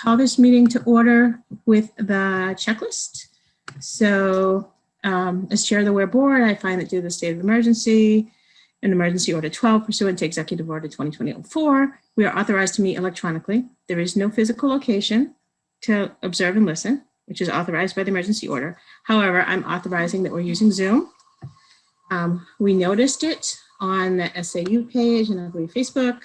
call this meeting to order with the checklist. So as chair of the Weare board, I find that due to the state of emergency and emergency order 12 pursuant to executive order 2020-04, we are authorized to meet electronically. There is no physical location to observe and listen, which is authorized by the emergency order. However, I'm authorizing that we're using Zoom. We noticed it on the SAU page and I believe Facebook.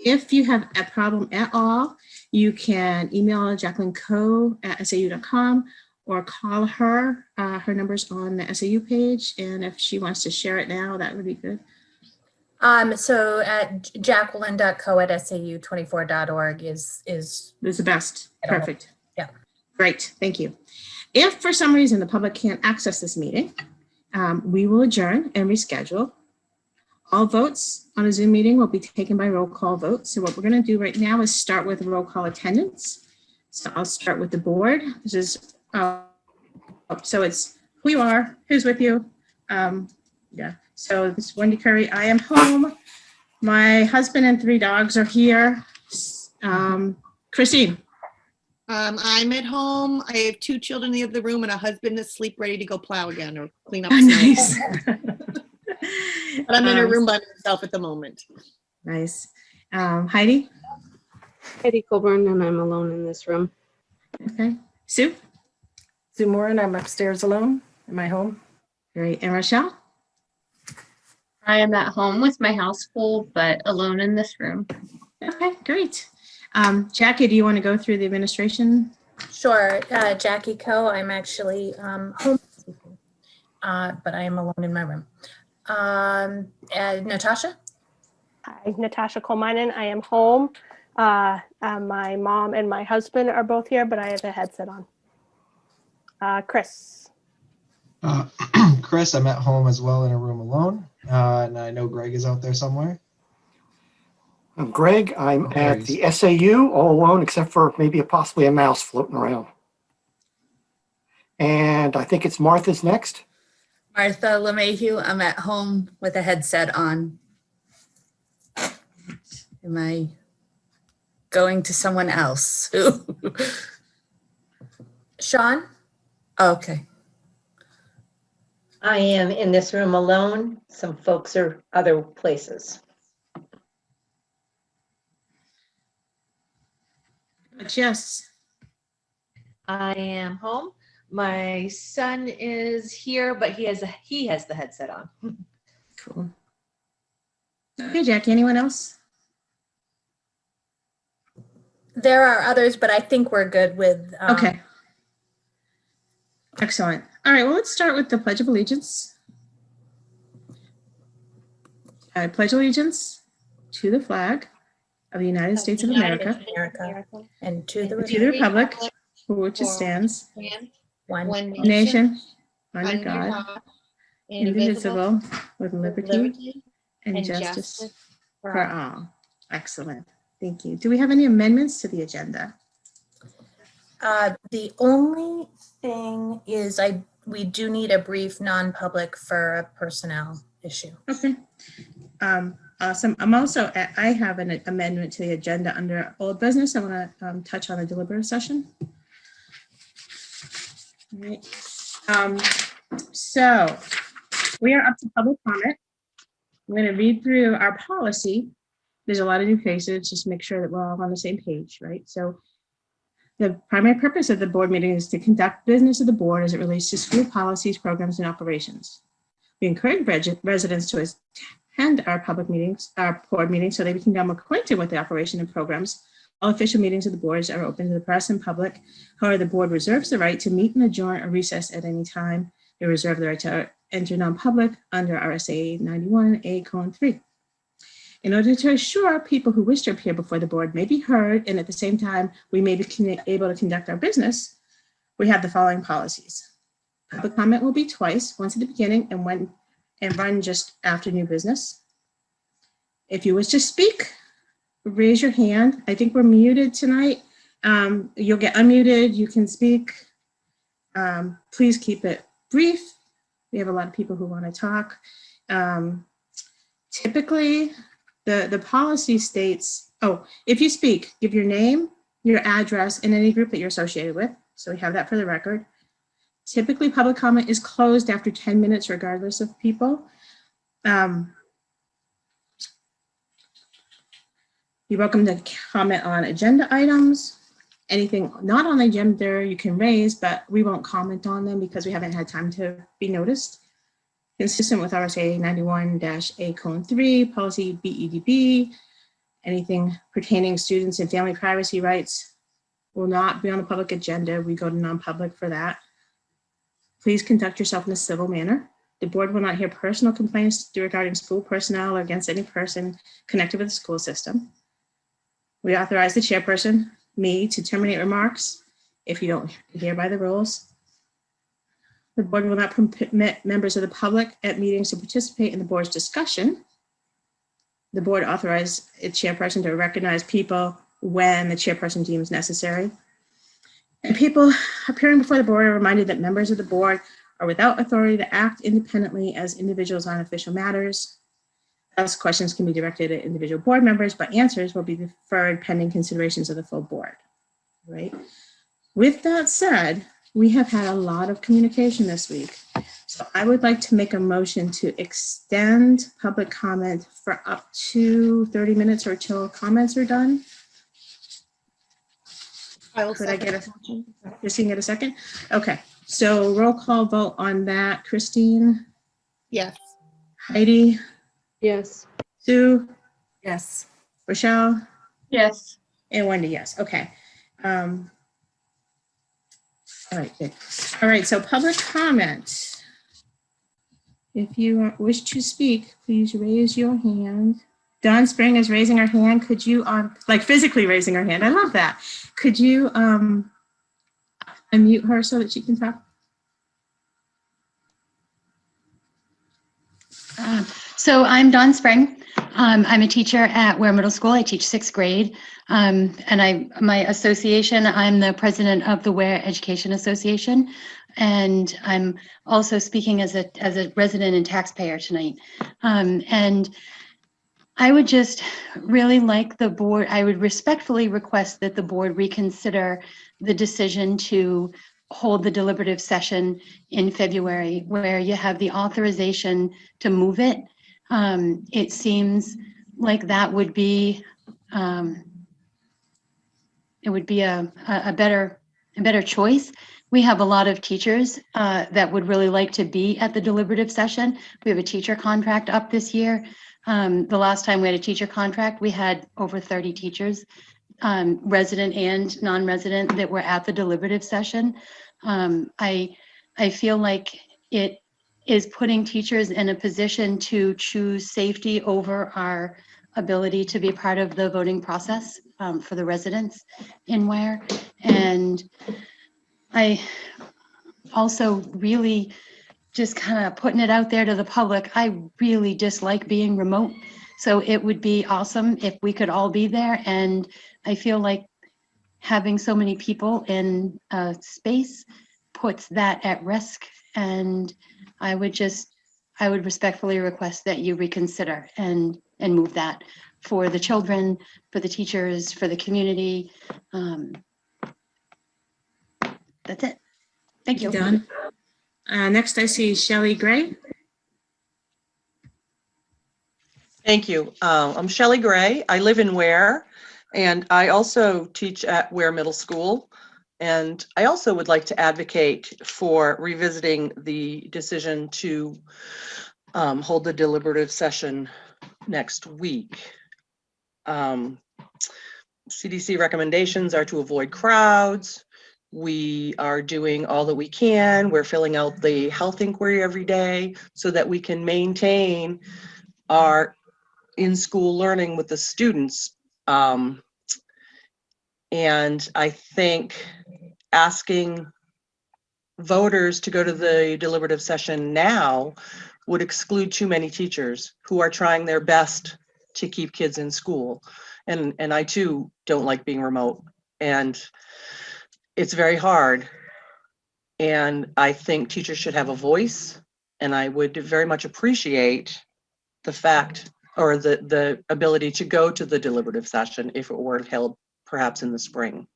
If you have a problem at all, you can email Jacqueline Co@sau.com or call her. Her number's on the SAU page, and if she wants to share it now, that would be good. So at jacqueline.co@sau24.org is the best. Perfect. Yeah. Great. Thank you. If for some reason the public can't access this meeting, we will adjourn and reschedule. All votes on a Zoom meeting will be taken by roll call vote. So what we're going to do right now is start with roll call attendance. So I'll start with the board. This is so it's who you are, who's with you. Yeah. So this is Wendy Curry. I am home. My husband and 3 dogs are here. Christine. I'm at home. I have 2 children in the other room and a husband asleep, ready to go plow again or clean up. Nice. But I'm in a room by myself at the moment. Nice. Heidi? Heidi Colburn, and I'm alone in this room. Okay. Sue? Sue Moore, and I'm upstairs alone in my home. Great. And Rochelle? I am at home with my house full, but alone in this room. Okay, great. Jackie, do you want to go through the administration? sure. Jackie Co. I'm actually home, but I am alone in my room. Natasha? Hi, Natasha Kolmanen. I am home. My mom and my husband are both here, but I have a headset on. Chris. Chris, I'm at home as well in a room alone. And I know Greg is out there somewhere. I'm Greg. I'm at the SAU all alone, except for maybe possibly a mouse floating around. And I think it's Martha's next. Martha LeMahieu. I'm at home with a headset on. Am I going to someone else? Sean? Okay. I am in this room alone. Some folks are other places. Yes. I am home. My son is here, but he has the headset on. Cool. Okay, Jackie, anyone else? There are others, but I think we're good with. Okay. Excellent. All right, well, let's start with the Pledge of Allegiance. I pledge allegiance to the flag of the United States of America And to the republic for which it stands, one nation, under God, indivisible, with liberty and justice for all. Excellent. Thank you. Do we have any amendments to the agenda? The only thing is we do need a brief non-public for a personnel issue. Okay. Awesome. I have an amendment to the agenda under old business. I want to touch on the deliberative session. All right. So we are up to public comment. I'm going to read through our policy. There's a lot of new faces, just make sure that we're all on the same page, right? So the primary purpose of the board meeting is to conduct business of the board as it relates to school policies, programs, and operations. We encourage residents to attend our public meetings, our board meetings, so they can become acquainted with the operation and programs. All official meetings of the boards are open to the press and public. However, the board reserves the right to meet and adjourn or recess at any time. They reserve the right to enter non-public under RSA 91A:3. In order to assure people who wish to appear before the board may be heard, and at the same time we may be able to conduct our business, we have the following policies. Public comment will be twice, once at the beginning and run just after new business. If you wish to speak, raise your hand. I think we're muted tonight. You'll get unmuted, you can speak. Please keep it brief. We have a lot of people who want to talk. Typically, the policy states Oh, if you speak, give your name, your address, and any group that you're associated with. So we have that for the record. Typically, public comment is closed after 10 minutes, regardless of people. You're welcome to comment on agenda items. Anything not on the agenda you can raise, but we won't comment on them because we haven't had time to be noticed. Consistent with RSA 91-A:3, policy BEDB, anything pertaining students and family privacy rights will not be on the public agenda. We go to non-public for that. Please conduct yourself in a civil manner. The board will not hear personal complaints regarding school personnel or against any person connected with the school system. We authorize the chairperson, me, to terminate remarks if you don't adhere by the rules. The board will not permit members of the public at meetings to participate in the board's discussion. The board authorizes its chairperson to recognize people when the chairperson deems necessary. And people appearing before the board are reminded that members of the board are without authority to act independently as individuals on official matters. Thus, questions can be directed at individual board members, but answers will be deferred pending considerations of the full board. Right? With that said, we have had a lot of communication this week. So I would like to make a motion to extend public comment for up to 30 minutes or till comments are done. Could I get a motion? Christine, get a second? Okay, so roll call vote on that. Christine? Yes. Heidi? Yes. Sue? Yes. Rochelle? Yes. And Wendy, yes. Okay. All right, good. All right, so public comment. If you wish to speak, please raise your hand. Dawn Spring is raising her hand. Could you, like physically raising her hand? I love that. Could you unmute her so that she can talk? So I'm Dawn Spring. I'm a teacher at Weare Middle School. I teach 6th grade. And my association, I'm the president of the Weare Education Association. And I'm also speaking as a resident and taxpayer tonight. And I would just really like the board, I would respectfully request that the board reconsider the decision to hold the deliberative session in February, where you have the authorization to move it. It seems like that would be, it would be a better choice. We have a lot of teachers that would really like to be at the deliberative session. We have a teacher contract up this year. The last time we had a teacher contract, we had over 30 teachers, resident and non-resident, that were at the deliberative session. I feel like it is putting teachers in a position to choose safety over our ability to be part of the voting process for the residents in Weare. And I also really just kind of putting it out there to the public, I really dislike being remote. So it would be awesome if we could all be there. And I feel like having so many people in a space puts that at risk. And I would respectfully request that you reconsider and move that for the children, for the teachers, for the community. That's it. Thank you. Done. Next, I see Shelley Gray. Thank you. I'm Shelley Gray. I live in Weare, and I also teach at Weare Middle School. And I also would like to advocate for revisiting the decision to hold the deliberative session next week. CDC recommendations are to avoid crowds. We are doing all that we can. We're filling out the health inquiry every day so that we can maintain our in-school learning with the students. And I think asking voters to go to the deliberative session now would exclude too many teachers who are trying their best to keep kids in school. And I too don't like being remote. And it's very hard. And I think teachers should have a voice. And I would very much appreciate the fact or the ability to go to the deliberative session if it were held perhaps in the spring.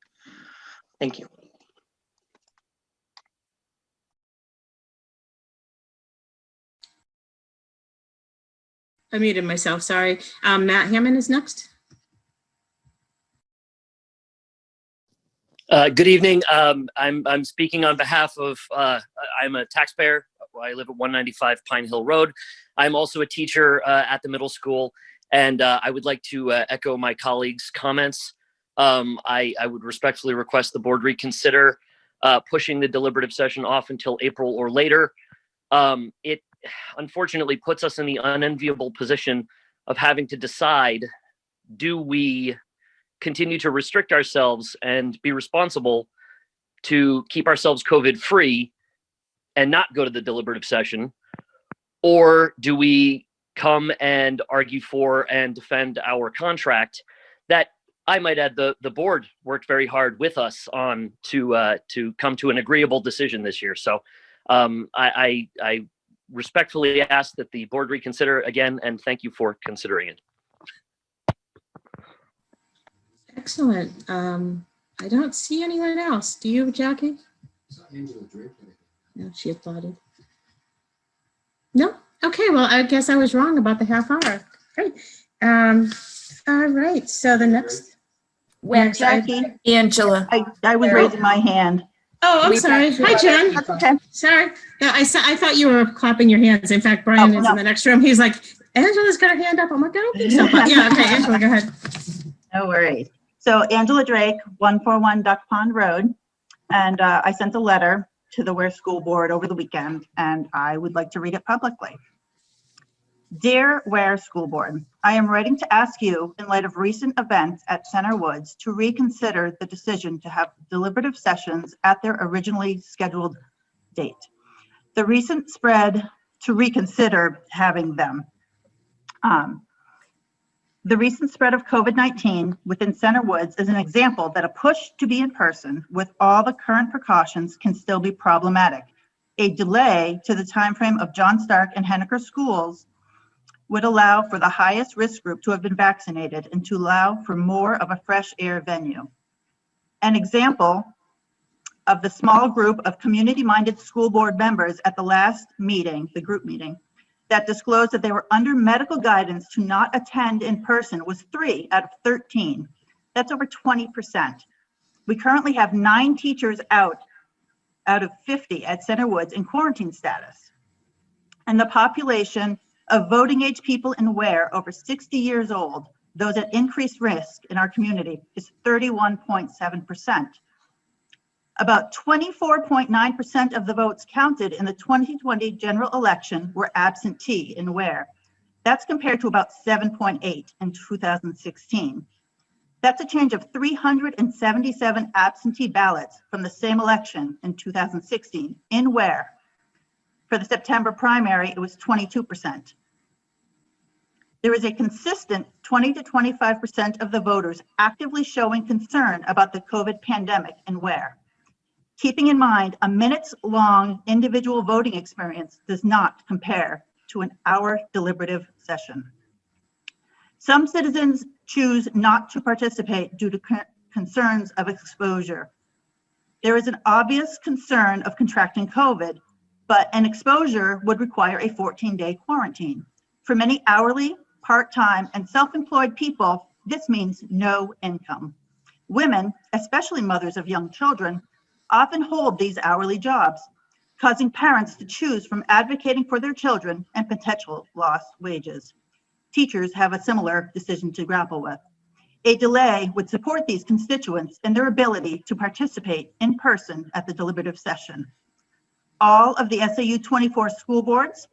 Thank you. I muted myself, sorry. Matt Hammond is next. Good evening. I'm speaking on behalf of, I'm a taxpayer. I live at 195 Pine Hill Road. I'm also a teacher at the middle school, and I would like to echo my colleagues' comments. I would respectfully request the board reconsider pushing the deliberative session off until April or later. It unfortunately puts us in the unenviable position of having to decide, do we continue to restrict ourselves and be responsible to keep ourselves COVID free and not go to the deliberative session? Or do we come and argue for and defend our contract that, I might add, the board worked very hard with us on to come to an agreeable decision this year. So I respectfully ask that the board reconsider again, and thank you for considering it. Excellent. I don't see anyone else. Do you, Jackie? No, she applauded. No? Okay, well, I guess I was wrong about the half hour. Great. All right, so the next. Well, next Jackie, Angela. I was raising my hand. Oh, I'm sorry. Hi, Jen. That's okay. Sorry. No, I thought you were clapping your hands. In fact, Brian is in the next room. He's like, Angela's got her hand up. I'm like, I don't think so. But yeah, okay, Angela, go ahead. No worries. So Angela Drake, 141 Duck Pond Road. And I sent a letter to the Weare School Board over the weekend, and I would like to read it publicly. Dear Weare School Board, I am writing to ask you, in light of recent events at Center Woods, to reconsider the decision to have deliberative sessions at their originally scheduled date. The recent spread to reconsider having them. The recent spread of COVID-19 within Center Woods is an example that a push to be in person with all the current precautions can still be problematic. A delay to the timeframe of John Stark and Henniker schools would allow for the highest risk group to have been vaccinated and to allow for more of a fresh air venue. An example of the small group of community-minded school board members at the last meeting, the group meeting, that disclosed that they were under medical guidance to not attend in person was 3 out of 13. That's over 20%. We currently have 9 teachers out of 50 at Center Woods in quarantine status. And the population of voting age people in Weare over 60 years old, those at increased risk in our community, is 31.7%. About 24.9% of the votes counted in the 2020 general election were absentee in Weare. That's compared to about 7.8 in 2016. That's a change of 377 absentee ballots from the same election in 2016 in Weare. For the September primary, it was 22%. There is a consistent 20 to 25% of the voters actively showing concern about the COVID pandemic in Weare. Keeping in mind, a minutes-long individual voting experience does not compare to an hour deliberative session. Some citizens choose not to participate due to concerns of exposure. There is an obvious concern of contracting COVID, but an exposure would require a 14-day quarantine. For many hourly, part-time, and self-employed people, this means no income. Women, especially mothers of young children, often hold these hourly jobs, causing parents to choose from advocating for their children and potential lost wages. Teachers have a similar decision to grapple with. A delay would support these constituents in their ability to participate in person at the deliberative session. All of the SAU 24 school boards,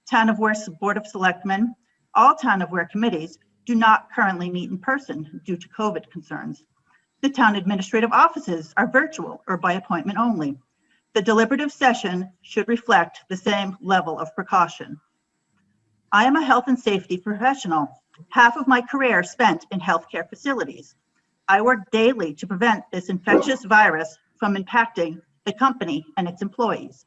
Town of Weare Board of Selectmen, all Town of Weare committees do not currently meet in person due to COVID concerns. The town administrative offices are virtual or by appointment only. The deliberative session should reflect the same level of precaution. I am a health and safety professional. Half of my career spent in healthcare facilities. I work daily to prevent this infectious virus from impacting the company and its employees.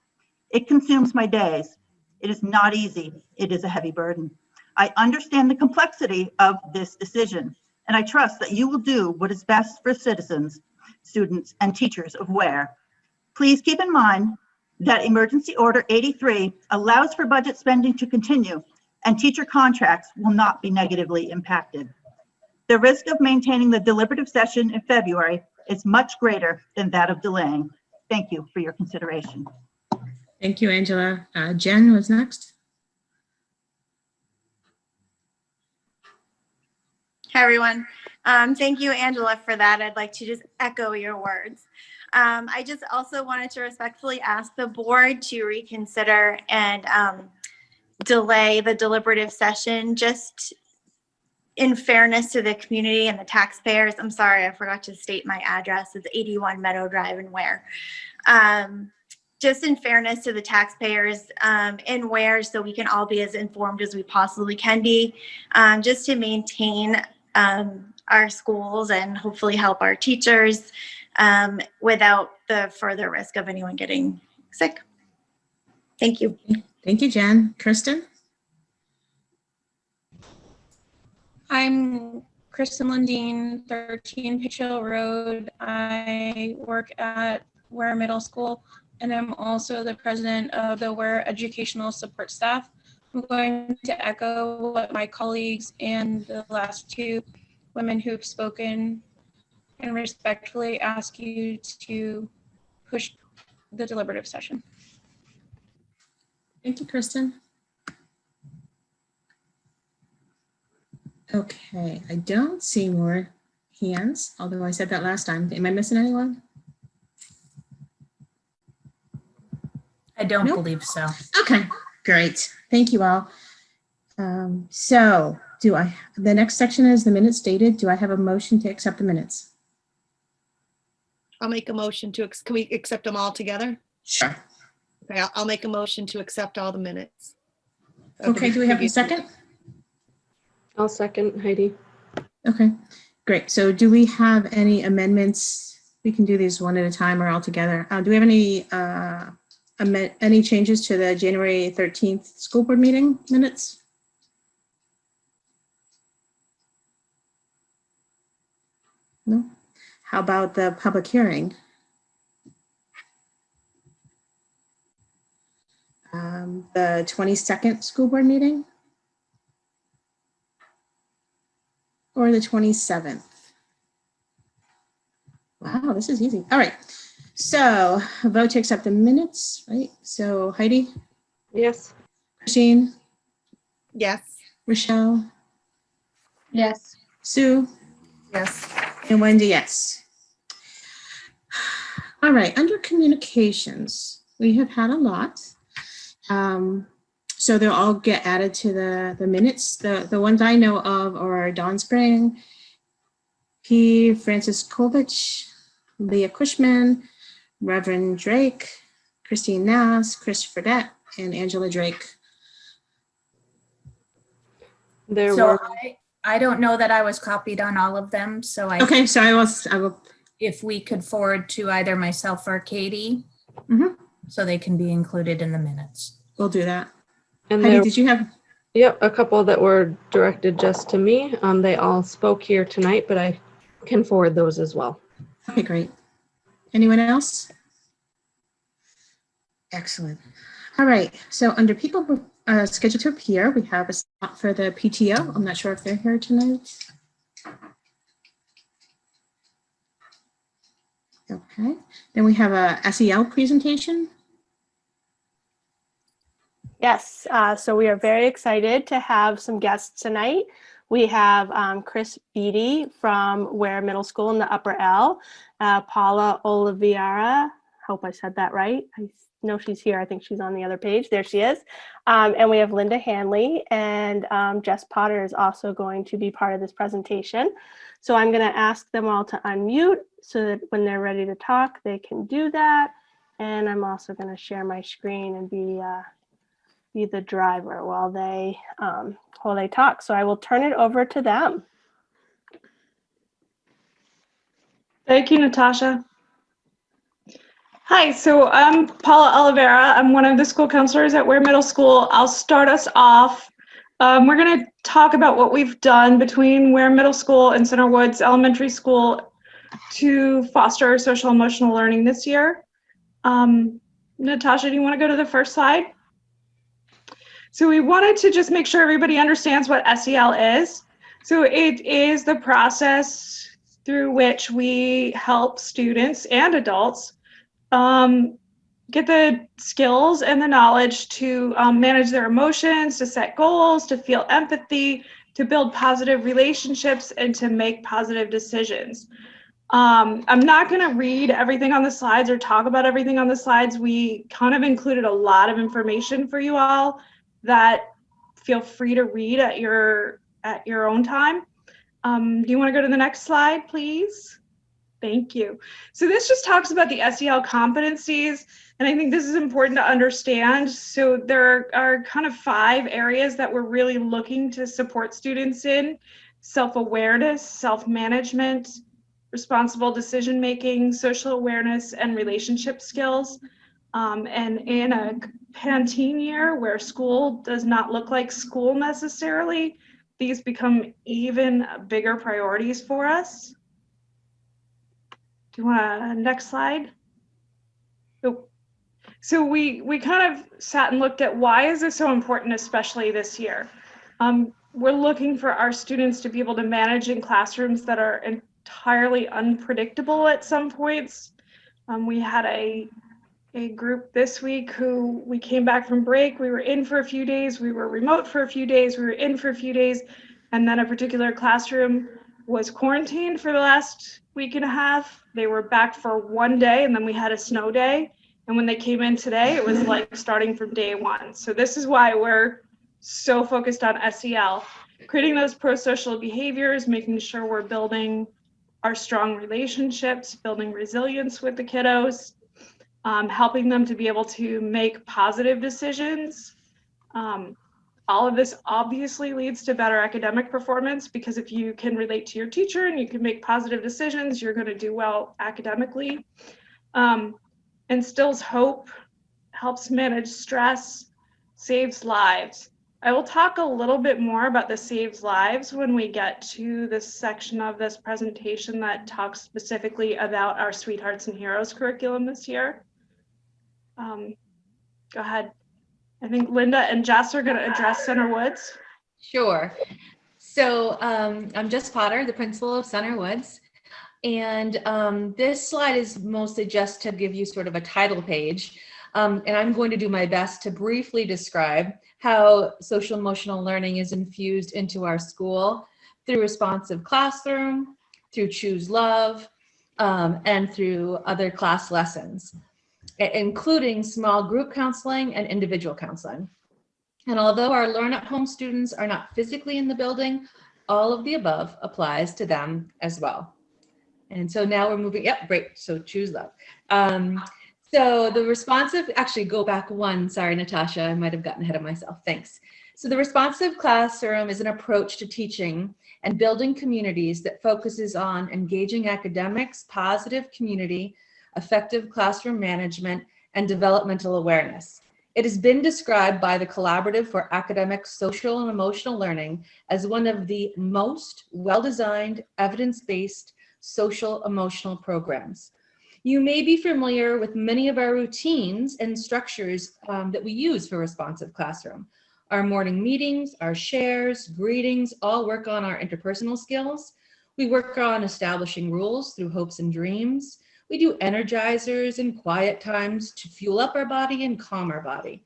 It consumes my days. It is not easy. It is a heavy burden. I understand the complexity of this decision, and I trust that you will do what is best for citizens, students, and teachers of Weare. Please keep in mind that Emergency Order 83 allows for budget spending to continue, and teacher contracts will not be negatively impacted. The risk of maintaining the deliberative session in February is much greater than that of delaying. Thank you for your consideration. Thank you, Angela. Jen was next. Hi, everyone. Thank you, Angela, for that. I'd like to just echo your words. I just also wanted to respectfully ask the board to reconsider and delay the deliberative session, just in fairness to the community and the taxpayers. I'm sorry, I forgot to state my address. It's 81 Meadow Drive in Weare. Just in fairness to the taxpayers in Weare, so we can all be as informed as we possibly can be, just to maintain our schools and hopefully help our teachers without the further risk of anyone getting sick. Thank you. Thank you, Jen. Kristen? I'm Kristen Lundeen, 13 Pitchill Road. I work at Weare Middle School, and I'm also the president of the Weare Educational Support Staff. I'm going to echo what my colleagues and the last two women who've spoken and respectfully ask you to push the deliberative session. Thank you, Kristen. Okay, I don't see more hands, although I said that last time. Am I missing anyone? I don't Nope. believe so. Okay, great. Thank you all. So the next section is the minutes dated. Do I have a motion to accept the minutes? I'll make a motion to, can we accept them all together? Sure. Okay, I'll make a motion to accept all the minutes. of the Okay, do we have a previous second? I'll second, Heidi. Okay, great. So do we have any amendments? We can do these one at a time or all together. Do we have any changes to the January 13th school board meeting minutes? No. How about the public hearing? The 22nd school board meeting? Or the 27th? Wow, this is easy. All right. So a vote to accept the minutes, right? So Heidi? Yes. Christine? Yes. Rochelle? Yes. Sue? Yes. And Wendy, yes. All right, under communications, we have had a lot. So they'll all get added to the minutes. The ones I know of are Dawn Spring, P. Francis Kovich, Leah Cushman, Reverend Drake, Christine Nass, Chris Fredette, and Angela Drake. There So were. I don't know that I was copied on all of them, so Okay, so I will. If we could forward to either myself or Katie, Mhm. so they can be included in the minutes. We'll do that. And Heidi, there, did you have? yep, a couple that were directed just to me. They all spoke here tonight, but I can forward those as well. Okay, great. Anyone else? Excellent. All right, so under people scheduled to appear, we have a spot for the PTO. I'm not sure if they're here tonight. Okay, then we have a SEL presentation. Yes, so we are very excited to have some guests tonight. We have Chris Bd from Weare Middle School in the Upper L, Paula Oliveira, hope I said that right. I know she's here, I think she's on the other page, there she is. And we have Linda Hanley, and Jess Potter is also going to be part of this presentation. So I'm gonna ask them all to unmute so that when they're ready to talk, they can do that. And I'm also gonna share my screen and be the driver while they talk. So I will turn it over to them. Thank you, Natasha. Hi, so I'm Paula Oliveira. I'm one of the school counselors at Weare Middle School. I'll start us off We're going to talk about what we've done between Weare Middle School and Center Woods Elementary School to foster social emotional learning this year. Natasha, do you want to go to the first slide? So we wanted to just make sure everybody understands what SEL is. So it is the process through which we help students and adults get the skills and the knowledge to manage their emotions, to set goals, to feel empathy, to build positive relationships, and to make positive decisions. I'm not going to read everything on the slides or talk about everything on the slides. We kind of included a lot of information for you all that feel free to read at your own time. Do you want to go to the next slide, please? Thank you. So this just talks about the SEL competencies, and I think this is important to understand. So there are kind of 5 areas that we're really looking to support students in: self-awareness, self-management, responsible decision-making, social awareness, and relationship skills. And in a Pantene year where school does not look like school necessarily, these become even bigger priorities for us. Do you want next slide? Oh. So we kind of sat and looked at why is this so important, especially this year. We're looking for our students to be able to manage in classrooms that are entirely unpredictable at some points. We had a group this week who we came back from break. We were in for a few days. We were remote for a few days. We were in for a few days. And then a particular classroom was quarantined for the last week and a half. They were back for 1 day, and then we had a snow day. And when they came in today, it was like starting from day 1. So this is why we're so focused on SEL, creating those pro-social behaviors, making sure we're building our strong relationships, building resilience with the kiddos, helping them to be able to make positive decisions. All of this obviously leads to better academic performance, because if you can relate to your teacher and you can make positive decisions, you're going to do well academically. Instills hope, helps manage stress, saves lives. I will talk a little bit more about the saves lives when we get to this section of this presentation that talks specifically about our Sweethearts and Heroes curriculum this year. Go ahead. I think Linda and Jess are going to address Center Woods. Sure. So I'm Jess Potter, the principal of Center Woods. And this slide is mostly just to give you sort of a title page. And I'm going to do my best to briefly describe how social emotional learning is infused into our school through responsive classroom, through Choose Love, and through other class lessons, including small group counseling and individual counseling. And although our Learn at Home students are not physically in the building, all of the above applies to them as well. And so now we're moving, yep, great, so Choose Love. So the responsive, actually go back 1, sorry, Natasha, I might've gotten ahead of myself, thanks. So the responsive classroom is an approach to teaching and building communities that focuses on engaging academics, positive community, effective classroom management, and developmental awareness. It has been described by the Collaborative for Academic, Social, and Emotional Learning as one of the most well-designed, evidence-based social emotional programs. You may be familiar with many of our routines and structures that we use for responsive classroom. Our morning meetings, our shares, greetings, all work on our interpersonal skills. We work on establishing rules through hopes and dreams. We do energizers and quiet times to fuel up our body and calm our body.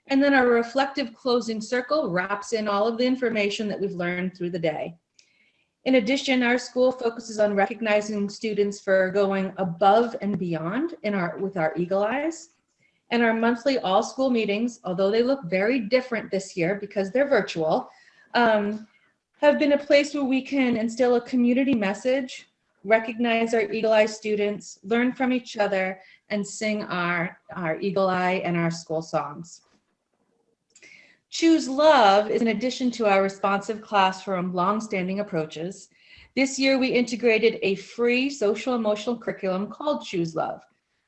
And then our reflective closing circle wraps in all of the information that we've learned through the day. In addition, our school focuses on recognizing students for going above and beyond with our Eagle Eyes. And our monthly all school meetings, although they look very different this year because they're virtual, have been a place where we can instill a community message, recognize our Eagle Eye students, learn from each other, and sing our Eagle Eye and our school songs. Choose Love is an addition to our responsive classroom long-standing approaches. This year we integrated a free social emotional curriculum called Choose Love.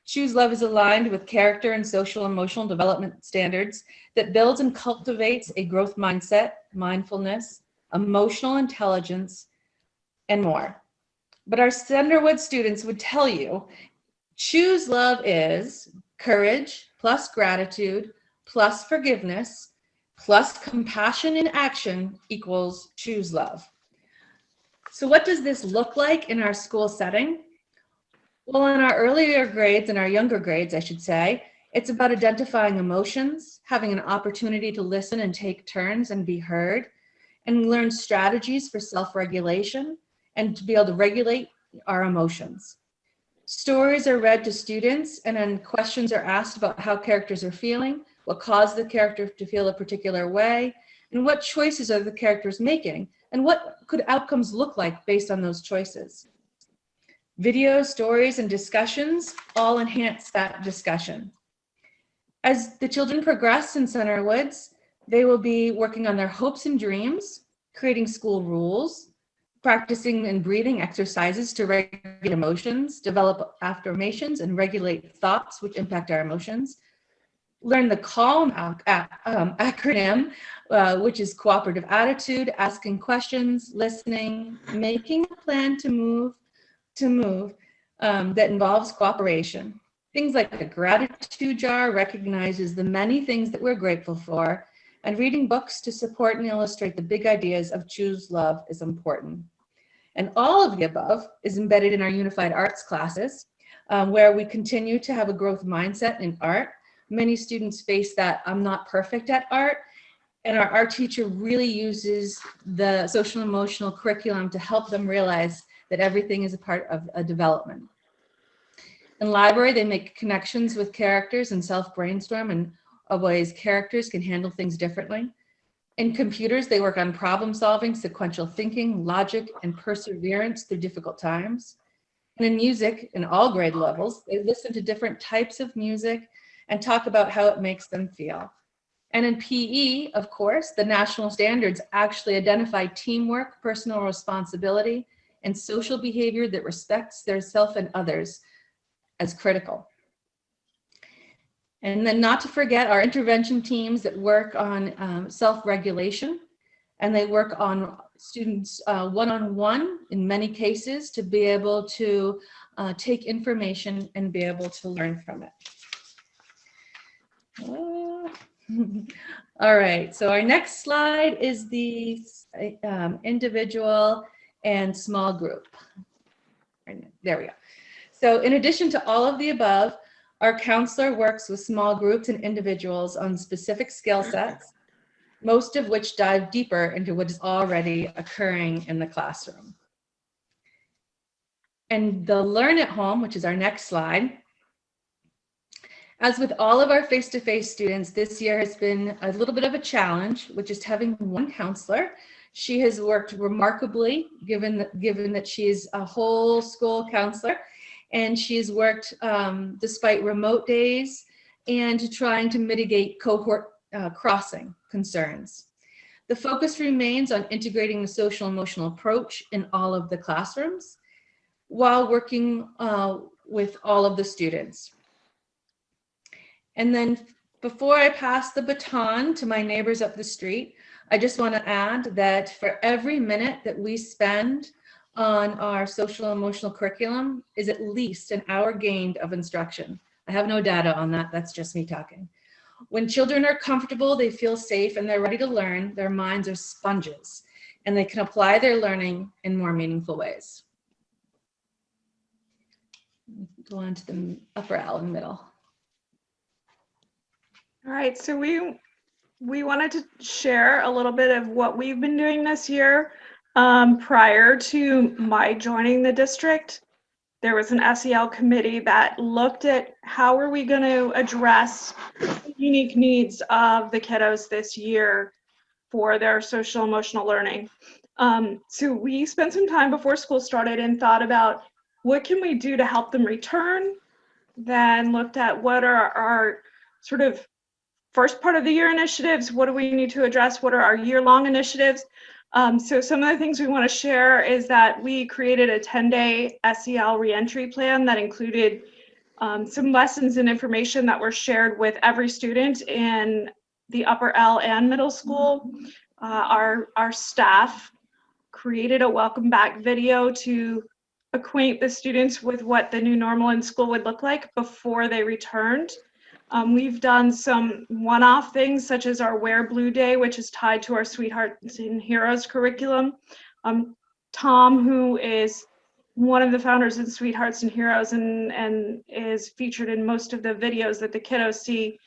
Choose Love is aligned with character and social emotional development standards that builds and cultivates a growth mindset, mindfulness, emotional intelligence, and more. But our Centerwood students would tell you, Choose Love is courage plus gratitude plus forgiveness plus compassion in action equals Choose Love. So what does this look like in our school setting? Well, in our earlier grades, in our younger grades, I should say, it's about identifying emotions, having an opportunity to listen and take turns and be heard, and learn strategies for self-regulation and to be able to regulate our emotions. Stories are read to students, and then questions are asked about how characters are feeling, what caused the character to feel a particular way, and what choices are the characters making, and what could outcomes look like based on those choices. Videos, stories, and discussions all enhance that discussion. As the children progress in Centerwoods, they will be working on their hopes and dreams, creating school rules, practicing and breathing exercises to regulate emotions, develop affirmations, and regulate thoughts which impact our emotions. Learn the CALM acronym, which is cooperative attitude, asking questions, listening, making a plan to move that involves cooperation. Things like a gratitude jar recognizes the many things that we're grateful for, and reading books to support and illustrate the big ideas of Choose Love is important. And all of the above is embedded in our unified arts classes, where we continue to have a growth mindset in art. Many students face that I'm not perfect at art, and our art teacher really uses the social emotional curriculum to help them realize that everything is a part of a development. In library, they make connections with characters and self-brainstorm in ways characters can handle things differently. In computers, they work on problem solving, sequential thinking, logic, and perseverance through difficult times. And in music, in all grade levels, they listen to different types of music and talk about how it makes them feel. And in PE, of course, the national standards actually identify teamwork, personal responsibility, and social behavior that respects their self and others as critical. And then not to forget our intervention teams that work on self-regulation, and they work on students one-on-one in many cases to be able to take information and be able to learn from it. All right, so our next slide is the individual and small group. There we go. So in addition to all of the above, our counselor works with small groups and individuals on specific skill sets, most of which dive deeper into what is already occurring in the classroom. And the Learn at Home, which is our next slide. As with all of our face-to-face students, this year has been a little bit of a challenge, with just having one counselor. She has worked remarkably, given that she is a whole school counselor, and she's worked despite remote days and trying to mitigate cohort crossing concerns. The focus remains on integrating the social emotional approach in all of the classrooms while working with all of the students. And then before I pass the baton to my neighbors up the street, I just want to add that for every minute that we spend on our social emotional curriculum is at least an hour gained of instruction. I have no data on that, that's just me talking. When children are comfortable, they feel safe and they're ready to learn, their minds are sponges and they can apply their learning in more meaningful ways. Go on to the upper L and middle. All right, so we wanted to share a little bit of what we've been doing this year. Prior to my joining the district, there was an SEL committee that looked at how are we going to address the unique needs of the kiddos this year for their social emotional learning. So we spent some time before school started and thought about what can we do to help them return, then looked at what are our sort of first part of the year initiatives, what do we need to address, what are our year-long initiatives. So some of the things we want to share is that we created a 10-day SEL reentry plan that included some lessons and information that were shared with every student in the upper L and middle school. Our staff created a welcome back video to acquaint the students with what the new normal in school would look like before they returned. We've done some one-off things such as our Wear Blue Day, which is tied to our Sweethearts and Heroes curriculum. Tom, who is one of the founders of Sweethearts and Heroes and is featured in most of the videos that the kiddos see,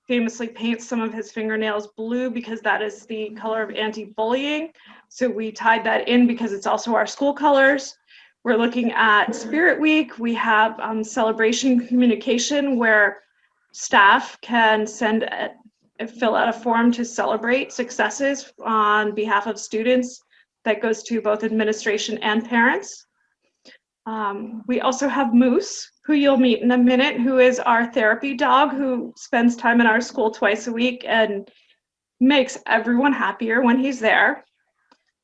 famously paints some of his fingernails blue because that is the color of anti-bullying. So we tied that in because it's also our school colors. We're looking at Spirit Week. We have celebration communication where staff can fill out a form to celebrate successes on behalf of students. That goes to both administration and parents. We also have Moose, who you'll meet in a minute, who is our therapy dog who spends time in our school twice a week and makes everyone happier when he's there.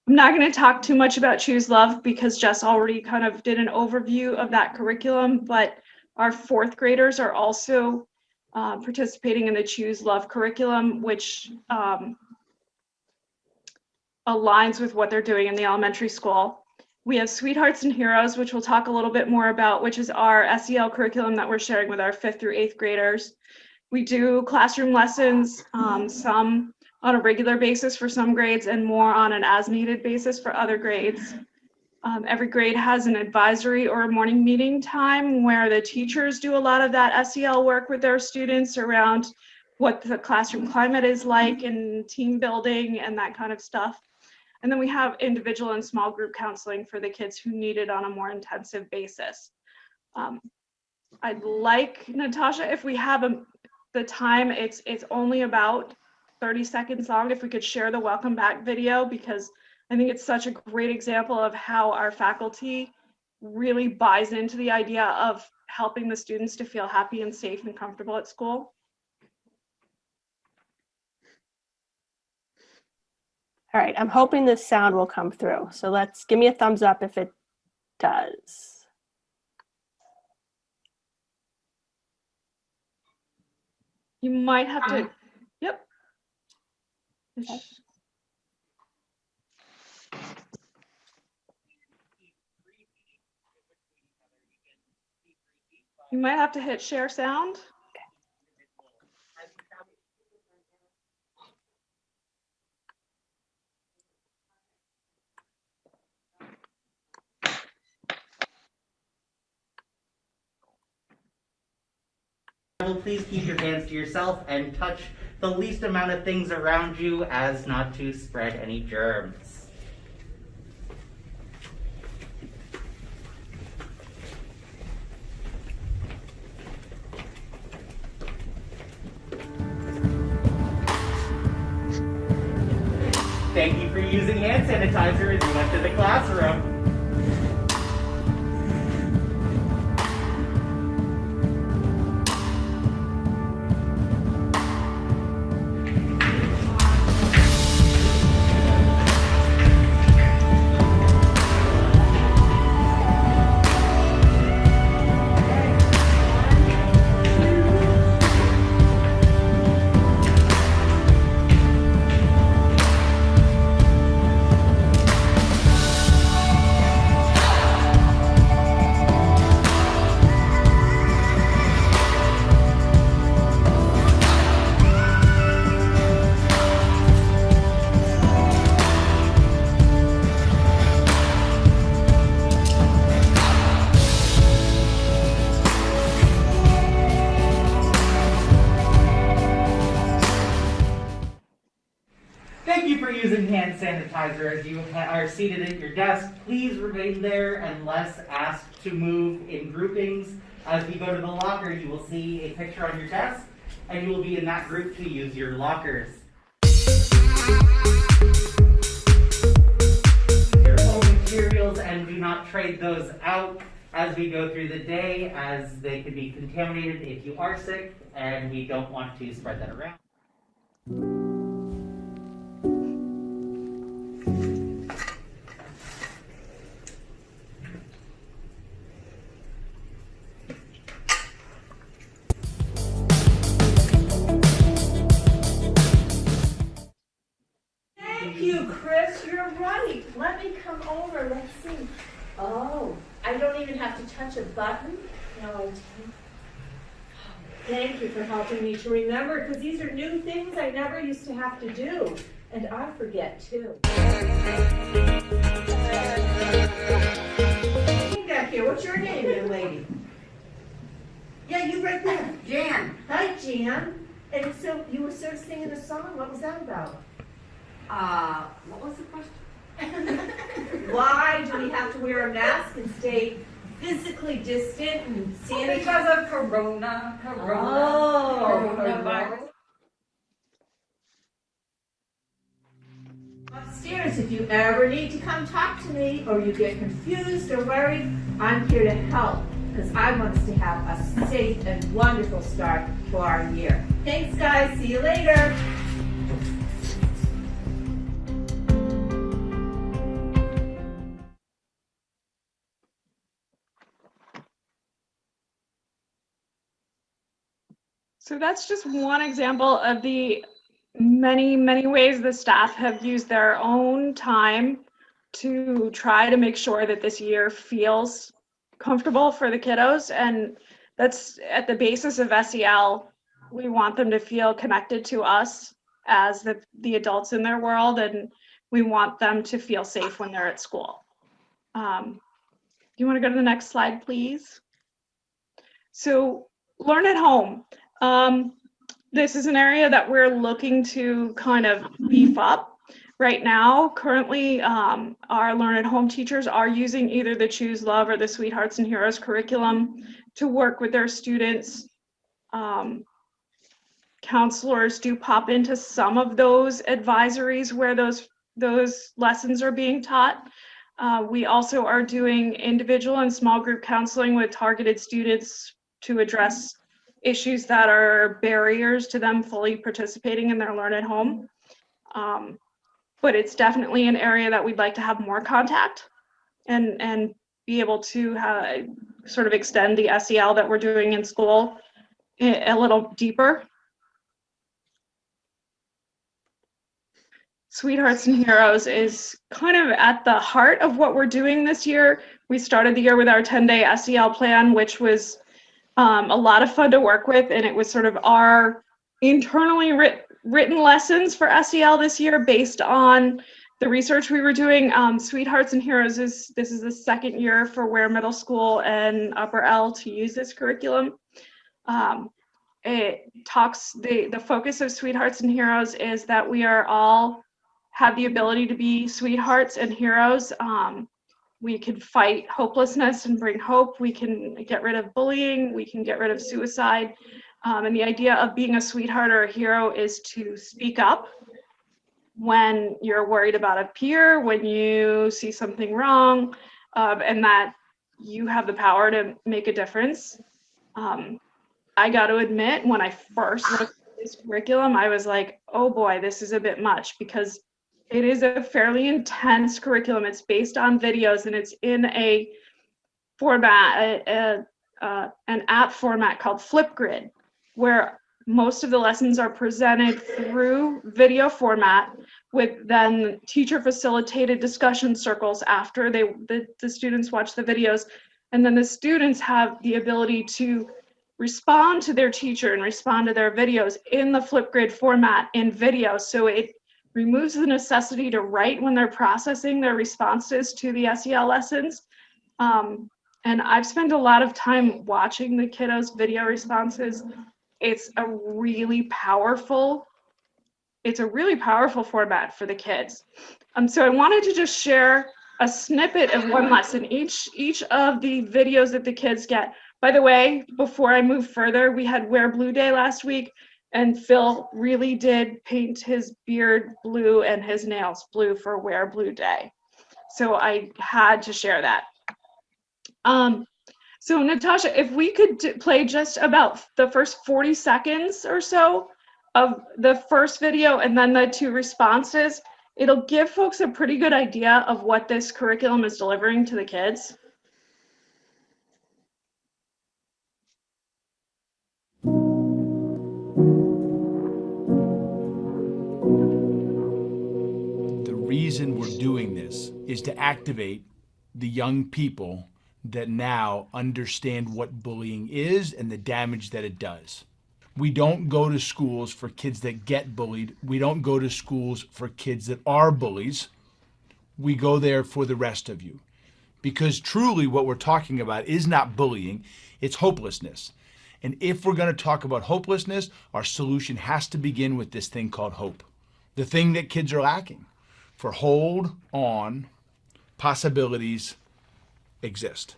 I'm not going to talk too much about Choose Love because Jess already kind of did an overview of that curriculum, but our fourth graders are also participating in the Choose Love curriculum, which aligns with what they're doing in the elementary school. We have Sweethearts and Heroes, which we'll talk a little bit more about, which is our SEL curriculum that we're sharing with our 5th through 8th graders. We do classroom lessons, some on a regular basis for some grades and more on an as-needed basis for other grades. Every grade has an advisory or a morning meeting time where the teachers do a lot of that SEL work with their students around what the classroom climate is like and team building and that kind of stuff. And then we have individual and small group counseling for the kids who need it on a more intensive basis. I'd like, Natasha, if we have the time, it's only about 30 seconds long, if we could share the welcome back video, because I think it's such a great example of how our faculty really buys into the idea of helping the students to feel happy and safe and comfortable at school. All right, I'm hoping this sound will come through. So give me a thumbs up if it does. You might have to, yep. Okay. You might have to hit share sound. Please keep your hands to yourself and touch the least amount of things around you as not to spread any germs. Thank you for using hand sanitizer as you went to the classroom. Thank you for using hand sanitizer as you are seated at your desk. Please remain there unless asked to move in groupings. As you go to the locker, you will see a picture on your desk, and you will be in that group to use your lockers. Your own materials and do not trade those out as we go through the day, as they can be contaminated if you are sick, and we don't want to spread that around. I don't even have to touch a button. No. Thank you for helping me to remember, because these are new things I never used to have to do. And I forget too. Back here, what's your name, young lady? Yeah, you right there. Jan. Hi, Jan. And so you were sort of singing a song. What was that about? What was the question? Why do we have to wear a mask and stay physically distant and sanitize? Because of Corona. Oh, Coronavirus. Upstairs, if you ever need to come talk to me or you get confused or worried, I'm here to help because I want us to have a safe and wonderful start to our year. Thanks, guys. See you later. So that's just one example of the many, many ways the staff have used their own time to try to make sure that this year feels comfortable for the kiddos. And that's at the basis of SEL. We want them to feel connected to us as the adults in their world, and we want them to feel safe when they're at school. You want to go to the next slide, please? So learn at home. This is an area that we're looking to kind of beef up right now. Currently, our Learn at Home teachers are using either the Choose Love or the Sweethearts and Heroes curriculum to work with their students. Counselors do pop into some of those advisories where those lessons are being taught. We also are doing individual and small group counseling with targeted students to address issues that are barriers to them fully participating in their Learn at Home. But it's definitely an area that we'd like to have more contact and be able to sort of extend the SEL that we're doing in school a little deeper. Sweethearts and Heroes is kind of at the heart of what we're doing this year. We started the year with our 10-day SEL plan, which was a lot of fun to work with, and it was sort of our internally written lessons for SEL this year based on the research we were doing. Sweethearts and Heroes this is the second year for Weare Middle School and Upper L to use this curriculum. It talks, the focus of Sweethearts and Heroes is that we are all have the ability to be sweethearts and heroes. We can fight hopelessness and bring hope. We can get rid of bullying. We can get rid of suicide. And the idea of being a sweetheart or a hero is to speak up when you're worried about a peer, when you see something wrong, and that you have the power to make a difference. I got to admit, when I first looked at this curriculum, I was like, oh boy, this is a bit much, because it is a fairly intense curriculum. It's based on videos, and it's in a format, an app format called Flipgrid, where most of the lessons are presented through video format with then teacher facilitated discussion circles after the students watch the videos. And then the students have the ability to respond to their teacher and respond to their videos in the Flipgrid format in video. So it removes the necessity to write when they're processing their responses to the SEL lessons. And I've spent a lot of time watching the kiddos' video responses. It's a really powerful format for the kids. So I wanted to just share a snippet of one lesson. Each of the videos that the kids get. By the way, before I move further, we had Wear Blue Day last week, and Phil really did paint his beard blue and his nails blue for Wear Blue Day. So I had to share that. So Natasha, if we could play just about the first 40 seconds or so of the first video and then the two responses, it'll give folks a pretty good idea of what this curriculum is delivering to the kids. The reason we're doing this is to activate the young people that now understand what bullying is and the damage that it does. We don't go to schools for kids that get bullied. We don't go to schools for kids that are bullies. We go there for the rest of you. Because truly what we're talking about is not bullying, it's hopelessness. And if we're going to talk about hopelessness, our solution has to begin with this thing called hope. The thing that kids are lacking. For hold on, possibilities exist.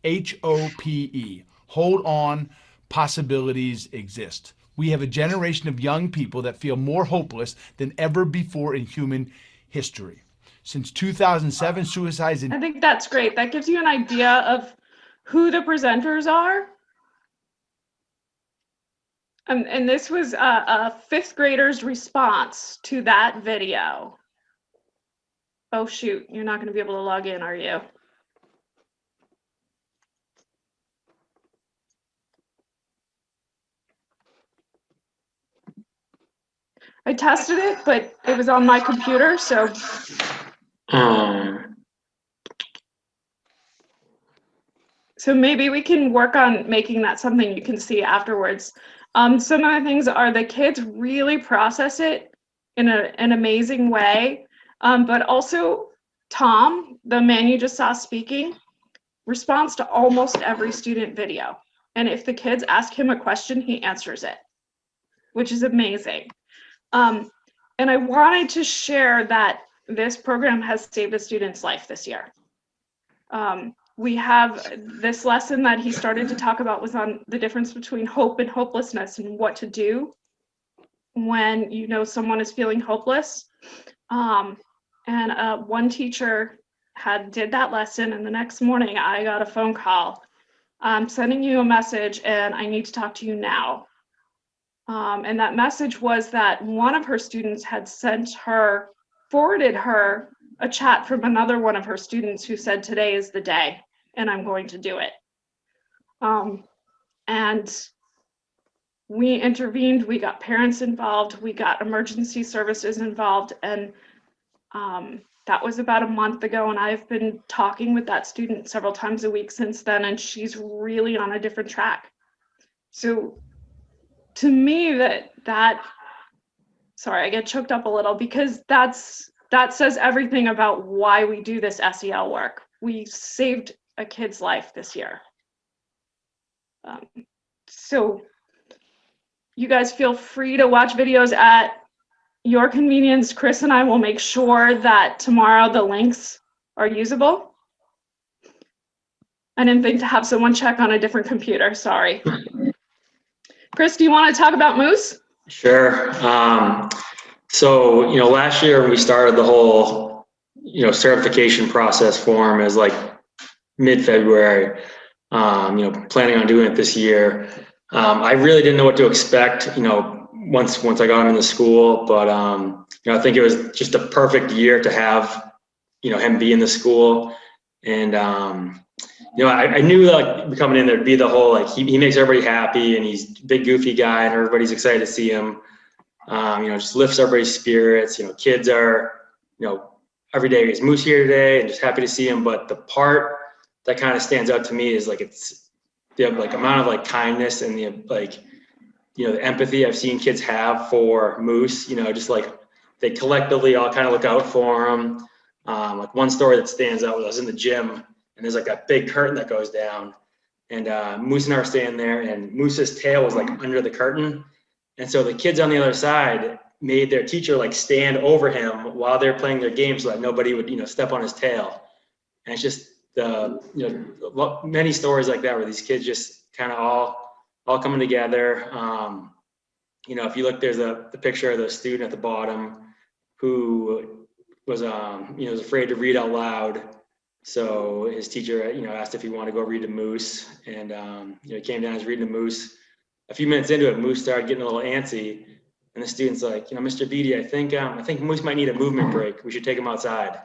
HOPE. Hold on, possibilities exist. We have a generation of young people that feel more hopeless than ever before in human history. Since 2007, suicides in I think that's great. That gives you an idea of who the presenters are. And this was a fifth grader's response to that video. Oh shoot, you're not going to be able to log in, are you? I tested it, but it was on my computer, so. So maybe we can work on making that something you can see afterwards. Some of the things are the kids really process it in an amazing way, but also Tom, the man you just saw speaking, responds to almost every student video. And if the kids ask him a question, he answers it, which is amazing. And I wanted to share that this program has saved a student's life this year. We have this lesson that he started to talk about was on the difference between hope and hopelessness and what to do when you know someone is feeling hopeless. And one teacher did that lesson, and the next morning I got a phone call. I'm sending you a message and I need to talk to you now. And that message was that one of her students had forwarded her a chat from another one of her students who said, today is the day and I'm going to do it. And we intervened, we got parents involved, we got emergency services involved, and that was about a month ago, and I've been talking with that student several times a week since then, and she's really on a different track. So to me, sorry, I get choked up a little because that says everything about why we do this SEL work. We saved a kid's life this year. So you guys feel free to watch videos at your convenience. Chris and I will make sure that tomorrow the links are usable. I didn't think to have someone check on a different computer, sorry. Chris, do you want to talk about Moose? Sure. So, last year when we started the whole, certification process for him is like mid-February, planning on doing it this year. I really didn't know what to expect, once I got him into school, but, I think it was just a perfect year to have, him be in the school. And, I knew that coming in there'd be the whole, he makes everybody happy and he's a big goofy guy and everybody's excited to see him. Just lifts everybody's spirits. Kids are, every day is Moose here today and just happy to see him. But the part that kind of stands out to me is it's the amount of kindness and the the empathy I've seen kids have for Moose. Just they collectively all kind of look out for him. One story that stands out was I was in the gym and there's a big curtain that goes down, and Moose and I were standing there, and Moose's tail was under the curtain. And so the kids on the other side made their teacher stand over him while they're playing their game so that nobody would, step on his tail. And it's just many stories like that where these kids just kind of all coming together. If you look, there's the picture of the student at the bottom who was, was afraid to read out loud. So his teacher, asked if he wanted to go read to Moose, and he came down, he was reading to Moose. A few minutes into it, Moose started getting a little antsy, and the student's like, Mr. Bd, I think Moose might need a movement break. We should take him outside.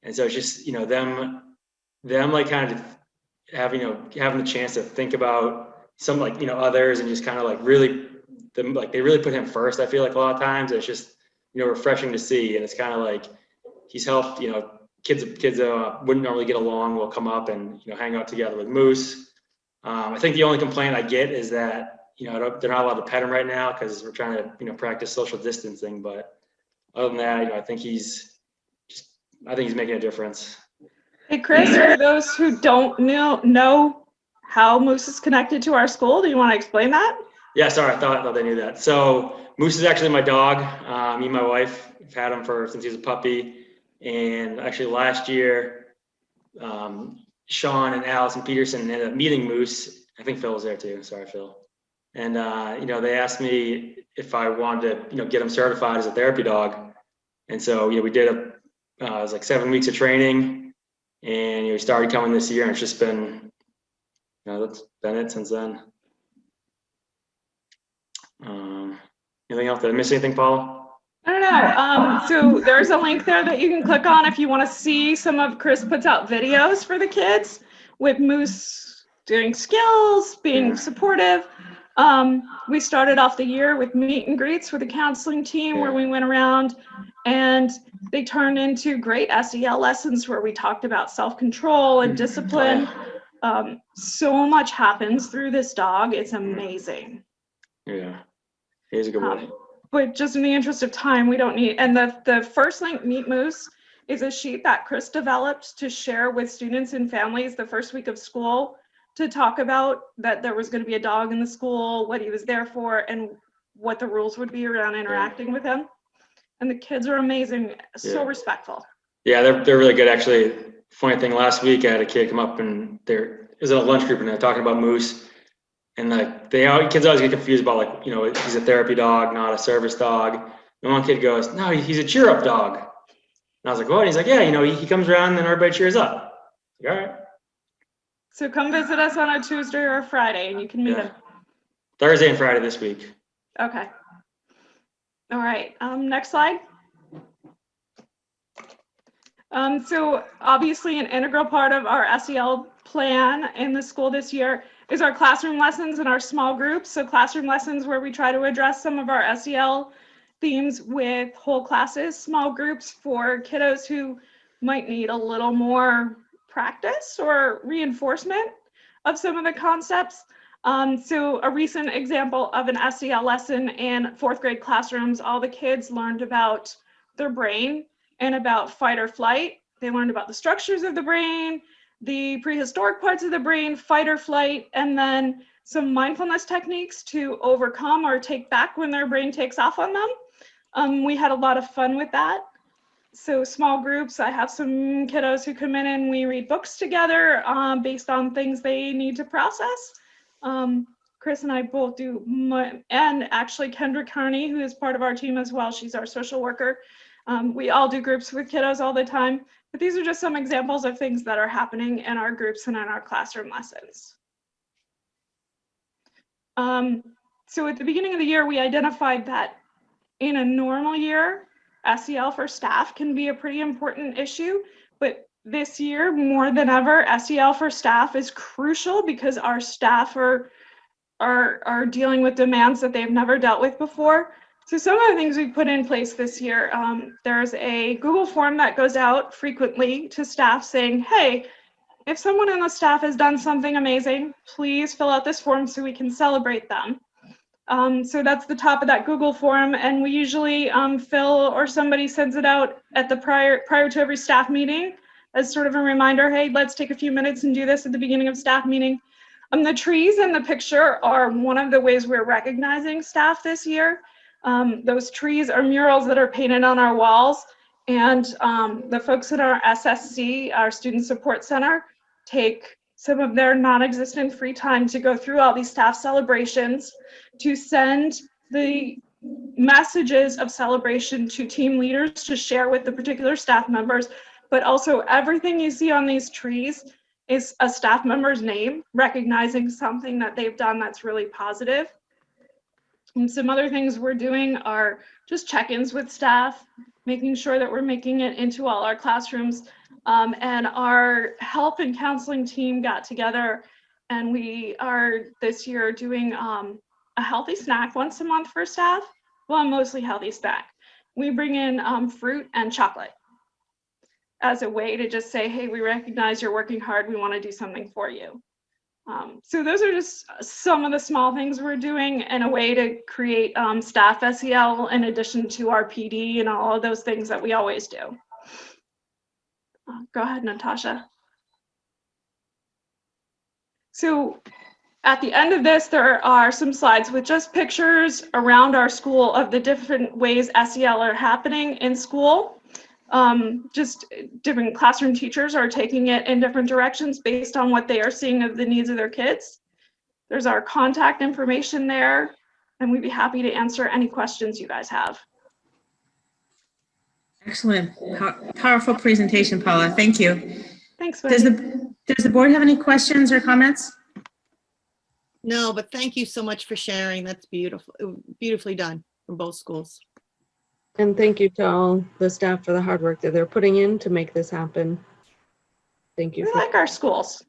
And so it's just, them kind of having the chance to think about some others and just kind of really them, they really put him first. I feel a lot of times it's just, refreshing to see. And it's kind of he's helped, kids wouldn't normally get along will come up and, hang out together with Moose. I think the only complaint I get is that, they're not allowed to pet him right now because we're trying to, practice social distancing. But other than that, I think he's making a difference. Hey, Chris, for those who don't know how Moose is connected to our school, do you want to explain that? Yeah, sorry, I thought they knew that. So Moose is actually my dog. Me and my wife have had him since he was a puppy. And actually last year, Sean and Allison Peterson ended up meeting Moose. I think Phil was there too. Sorry, Phil. And, they asked me if I wanted to, get him certified as a therapy dog. And so, we did it was like 7 weeks of training, and we started coming this year, and it's just been, that's been it since then. Anything else? Did I miss anything, Paula? I don't know. So there's a link there that you can click on if you want to see some of Chris puts out videos for the kids with Moose doing skills, being supportive. We started off the year with meet and greets with a counseling team where we went around, and they turned into great SEL lessons where we talked about self-control and discipline. So much happens through this dog. It's amazing. Yeah, he's a good boy. But just in the interest of time, we don't need, and the first link, Meet Moose, is a sheet that Chris developed to share with students and families the first week of school to talk about that there was going to be a dog in the school, what he was there for, and what the rules would be around interacting with him. And the kids are amazing, so respectful. Yeah, they're really good. Actually, funny thing, last week I had a kid come up and it was in a lunch group and they're talking about Moose. And kids always get confused about he's a therapy dog, not a service dog. And one kid goes, no, he's a cheer up dog. And I was like, what? And he's like, yeah, he comes around and everybody cheers up. Like, all right. So come visit us on a Tuesday or a Friday and you can meet him. Thursday and Friday this week. Okay. All right. Next slide. So obviously an integral part of our SEL plan in the school this year is our classroom lessons and our small groups. So classroom lessons where we try to address some of our SEL themes with whole classes, small groups for kiddos who might need a little more practice or reinforcement of some of the concepts. So a recent example of an SEL lesson in fourth grade classrooms, all the kids learned about their brain and about fight or flight. They learned about the structures of the brain, the prehistoric parts of the brain, fight or flight, and then some mindfulness techniques to overcome or take back when their brain takes off on them. We had a lot of fun with that. So small groups, I have some kiddos who come in and we read books together based on things they need to process. Chris and I both do, and actually Kendra Carney, who is part of our team as well, she's our social worker. We all do groups with kiddos all the time, but these are just some examples of things that are happening in our groups and in our classroom lessons. So at the beginning of the year, we identified that in a normal year, SEL for staff can be a pretty important issue, but this year, more than ever, SEL for staff is crucial because our staff are dealing with demands that they've never dealt with before. So some of the things we put in place this year, there's a Google form that goes out frequently to staff saying, hey, if someone in the staff has done something amazing, please fill out this form so we can celebrate them. So that's the top of that Google form, and we usually Phil or somebody sends it out at the prior to every staff meeting as sort of a reminder, hey, let's take a few minutes and do this at the beginning of staff meeting. The trees in the picture are one of the ways we're recognizing staff this year. Those trees are murals that are painted on our walls, and the folks at our SSC, our Student Support Center, take some of their non-existent free time to go through all these staff celebrations, to send the messages of celebration to team leaders to share with the particular staff members, but also everything you see on these trees is a staff member's name, recognizing something that they've done that's really positive. And some other things we're doing are just check-ins with staff, making sure that we're making it into all our classrooms. And our help and counseling team got together, and we are this year doing a healthy snack once a month for staff. Well, mostly healthy snack. We bring in fruit and chocolate. as a way to just say, hey, we recognize you're working hard. We want to do something for you. So those are just some of the small things we're doing and a way to create staff SEL in addition to our PD and all of those things that we always do. Go ahead, Natasha. So at the end of this, there are some slides with just pictures around our school of the different ways SEL are happening in school. Just different classroom teachers are taking it in different directions based on what they are seeing of the needs of their kids. There's our contact information there, and we'd be happy to answer any questions you guys have. Excellent. Powerful presentation, Paula. Thank you. Thanks, Wendy. Does the board have any questions or comments? No, but thank you so much for sharing. That's beautiful, beautifully done from both schools. And thank you to all the staff for the hard work that they're putting in to make this happen. Thank you. We like our schools.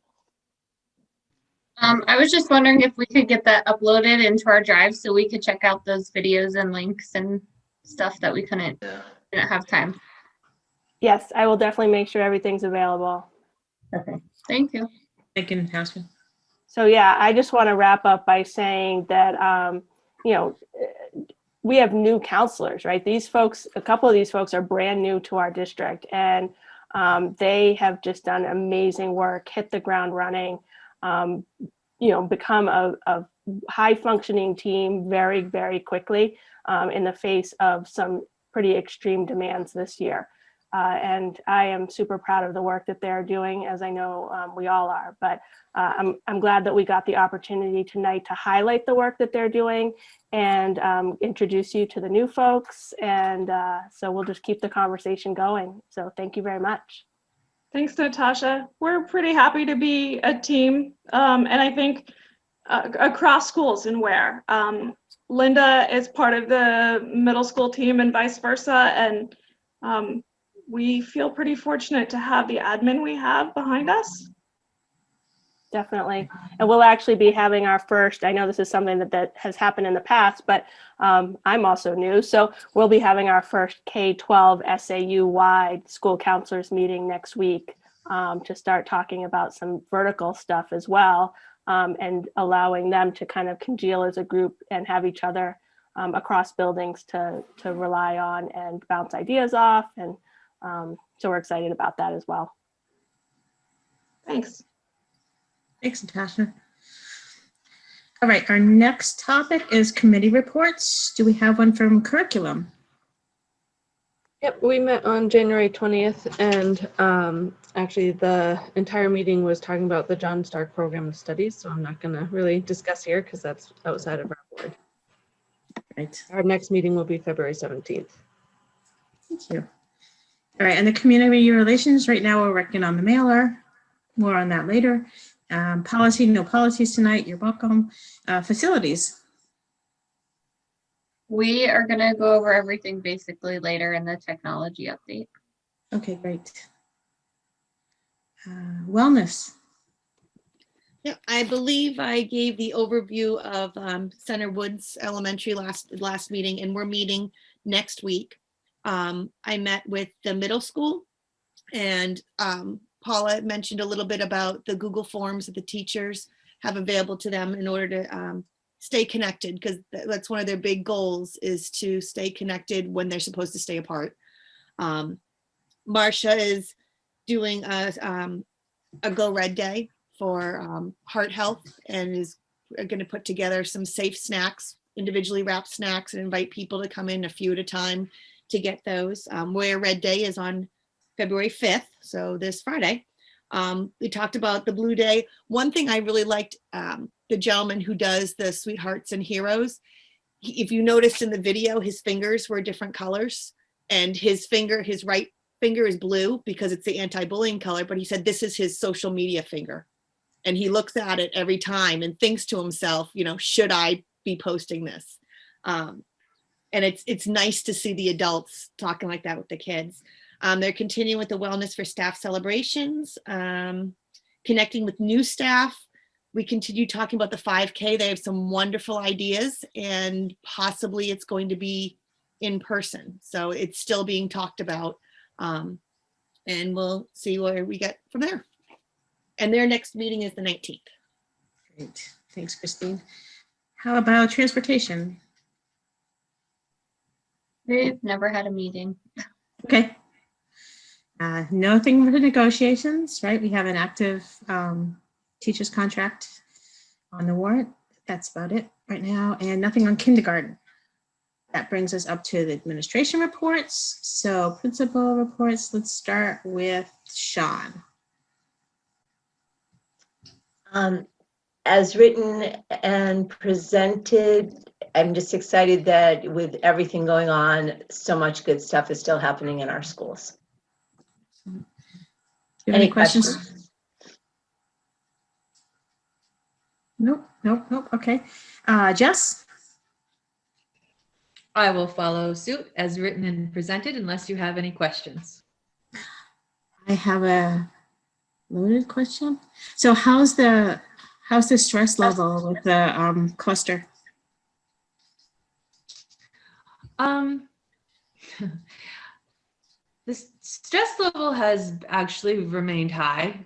I was just wondering if we could get that uploaded into our drive so we could check out those videos and links and stuff that we didn't have time. Yes, I will definitely make sure everything's available. Okay, thank you. Thank you, Natasha. So yeah, I just want to wrap up by saying that, you know, we have new counselors, right? These folks, a couple of these folks are brand new to our district, and they have just done amazing work, hit the ground running, you know, become a high functioning team very, very quickly in the face of some pretty extreme demands this year. And I am super proud of the work that they're doing, as I know we all are. But I'm glad that we got the opportunity tonight to highlight the work that they're doing and introduce you to the new folks. And so we'll just keep the conversation going. So thank you very much. Thanks, Natasha. We're pretty happy to be a team. And I think across schools in Weare. Linda is part of the middle school team and vice versa. And we feel pretty fortunate to have the admin we have behind us. Definitely. And we'll actually be having our first, I know this is something that has happened in the past, but I'm also new. So we'll be having our first K-12 SAU-wide school counselors meeting next week to start talking about some vertical stuff as well, and allowing them to kind of congeal as a group and have each other across buildings to rely on and bounce ideas off. And so we're excited about that as well. Thanks. Thanks, Natasha. All right, our next topic is committee reports. Do we have one from curriculum? Yep, we met on January 20th, and actually the entire meeting was talking about the John Stark Program of Studies, so I'm not going to really discuss here because that's outside of our board. Right. Our next meeting will be February 17th. Thank you. All right, and the community relations, right now we're working on the mailer. More on that later. Policy, no policies tonight. You're welcome. Facilities. We are going to go over everything basically later in the technology update. Okay, great. Wellness. Yeah, I believe I gave the overview of Center Woods Elementary last meeting, and we're meeting next week. I met with the middle school, and Paula mentioned a little bit about the Google Forms that the teachers have available to them in order to stay connected, because that's one of their big goals, is to stay connected when they're supposed to stay apart. Marcia is doing a Go Red Day for heart health, and is going to put together some safe snacks, individually wrapped snacks, and invite people to come in a few at a time to get those. Weare Red Day is on February 5th, so this Friday. We talked about the Blue Day. One thing I really liked, the gentleman who does the Sweethearts and Heroes, if you noticed in the video, his fingers were different colors, and his right finger is blue because it's the anti-bullying color, but he said this is his social media finger. And he looks at it every time and thinks to himself, you know, should I be posting this? And it's nice to see the adults talking like that with the kids. They're continuing with the Wellness for Staff celebrations, connecting with new staff. We continue talking about the 5K. They have some wonderful ideas, and possibly it's going to be in person. So it's still being talked about. and we'll see where we get from there. And their next meeting is the 19th. Great. Thanks, Christine. How about transportation? They've never had a meeting. Okay. Nothing for negotiations, right? We have an active teacher's contract on the warrant. That's about it right now, and nothing on kindergarten. That brings us up to the administration reports. So principal reports, let's start with Sean. As written and presented, I'm just excited that with everything going on, so much good stuff is still happening in our schools. Do you have any questions? Nope. Okay. Jess? I will follow suit as written and presented unless you have any questions. I have a loaded question. So how's the stress level with the cluster? The stress level has actually remained high.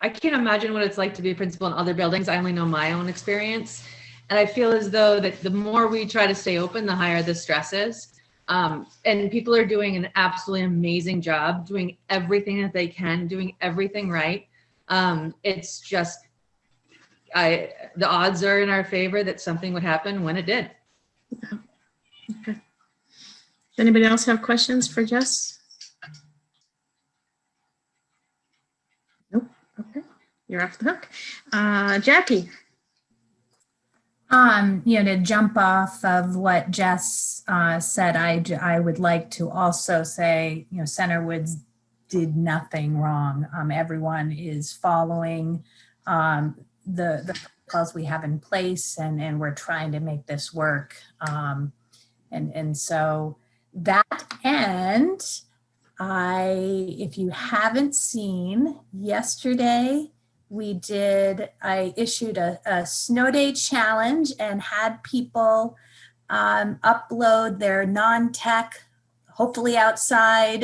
I can't imagine what it's like to be a principal in other buildings. I only know my own experience. And I feel as though that the more we try to stay open, the higher the stress is. And people are doing an absolutely amazing job, doing everything that they can, doing everything right. It's just, the odds are in our favor that something would happen when it did. Okay. Does anybody else have questions for Jess? Nope. Okay. You're off the hook. Jackie. To jump off of what Jess said, I would like to also say, Centerwoods did nothing wrong. Everyone is following the protocols we have in place, and we're trying to make this work. And so that end, if you haven't seen, yesterday, I issued a snow day challenge and had people upload their non-tech, hopefully outside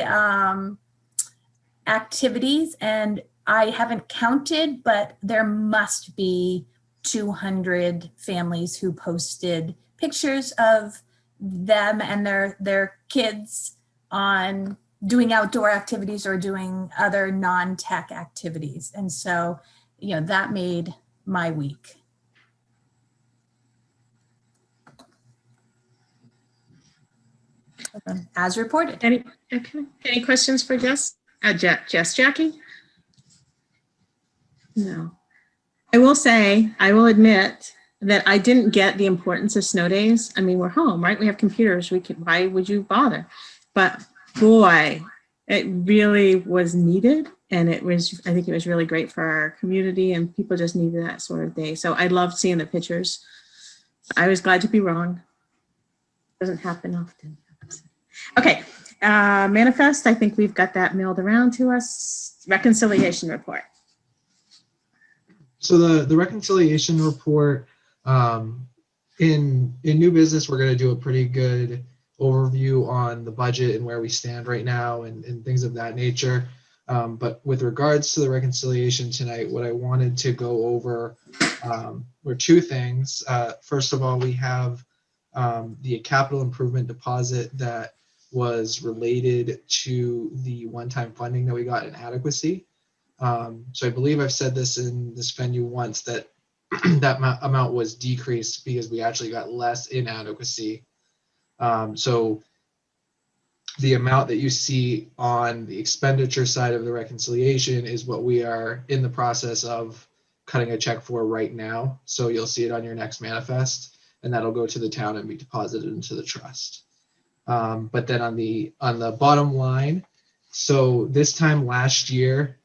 activities. And I haven't counted, but there must be 200 families who posted pictures of them and their kids on doing outdoor activities or doing other non-tech activities. And so, that made my week. As reported. Any questions for Jess? Jackie? No. I will admit that I didn't get the importance of snow days. I mean, we're home, right? We have computers. Why would you bother? But boy, it really was needed. And I think it was really great for our community, and people just needed that sort of day. So I loved seeing the pictures. I was glad to be wrong. Doesn't happen often. Okay, manifest, I think we've got that mailed around to us. Reconciliation report. So the reconciliation report, in new business, we're going to do a pretty good overview on the budget and where we stand right now and things of that nature. But with regards to the reconciliation tonight, what I wanted to go over were two things. First of all, we have the capital improvement deposit that was related to the one-time funding that we got in adequacy. So I believe I've said this in this venue once, that that amount was decreased because we actually got less inadequacy. So the amount that you see on the expenditure side of the reconciliation is what we are in the process of cutting a check for right now. So you'll see it on your next manifest, and that'll go to the town and be deposited into the trust. But then on the bottom line, so this time last year,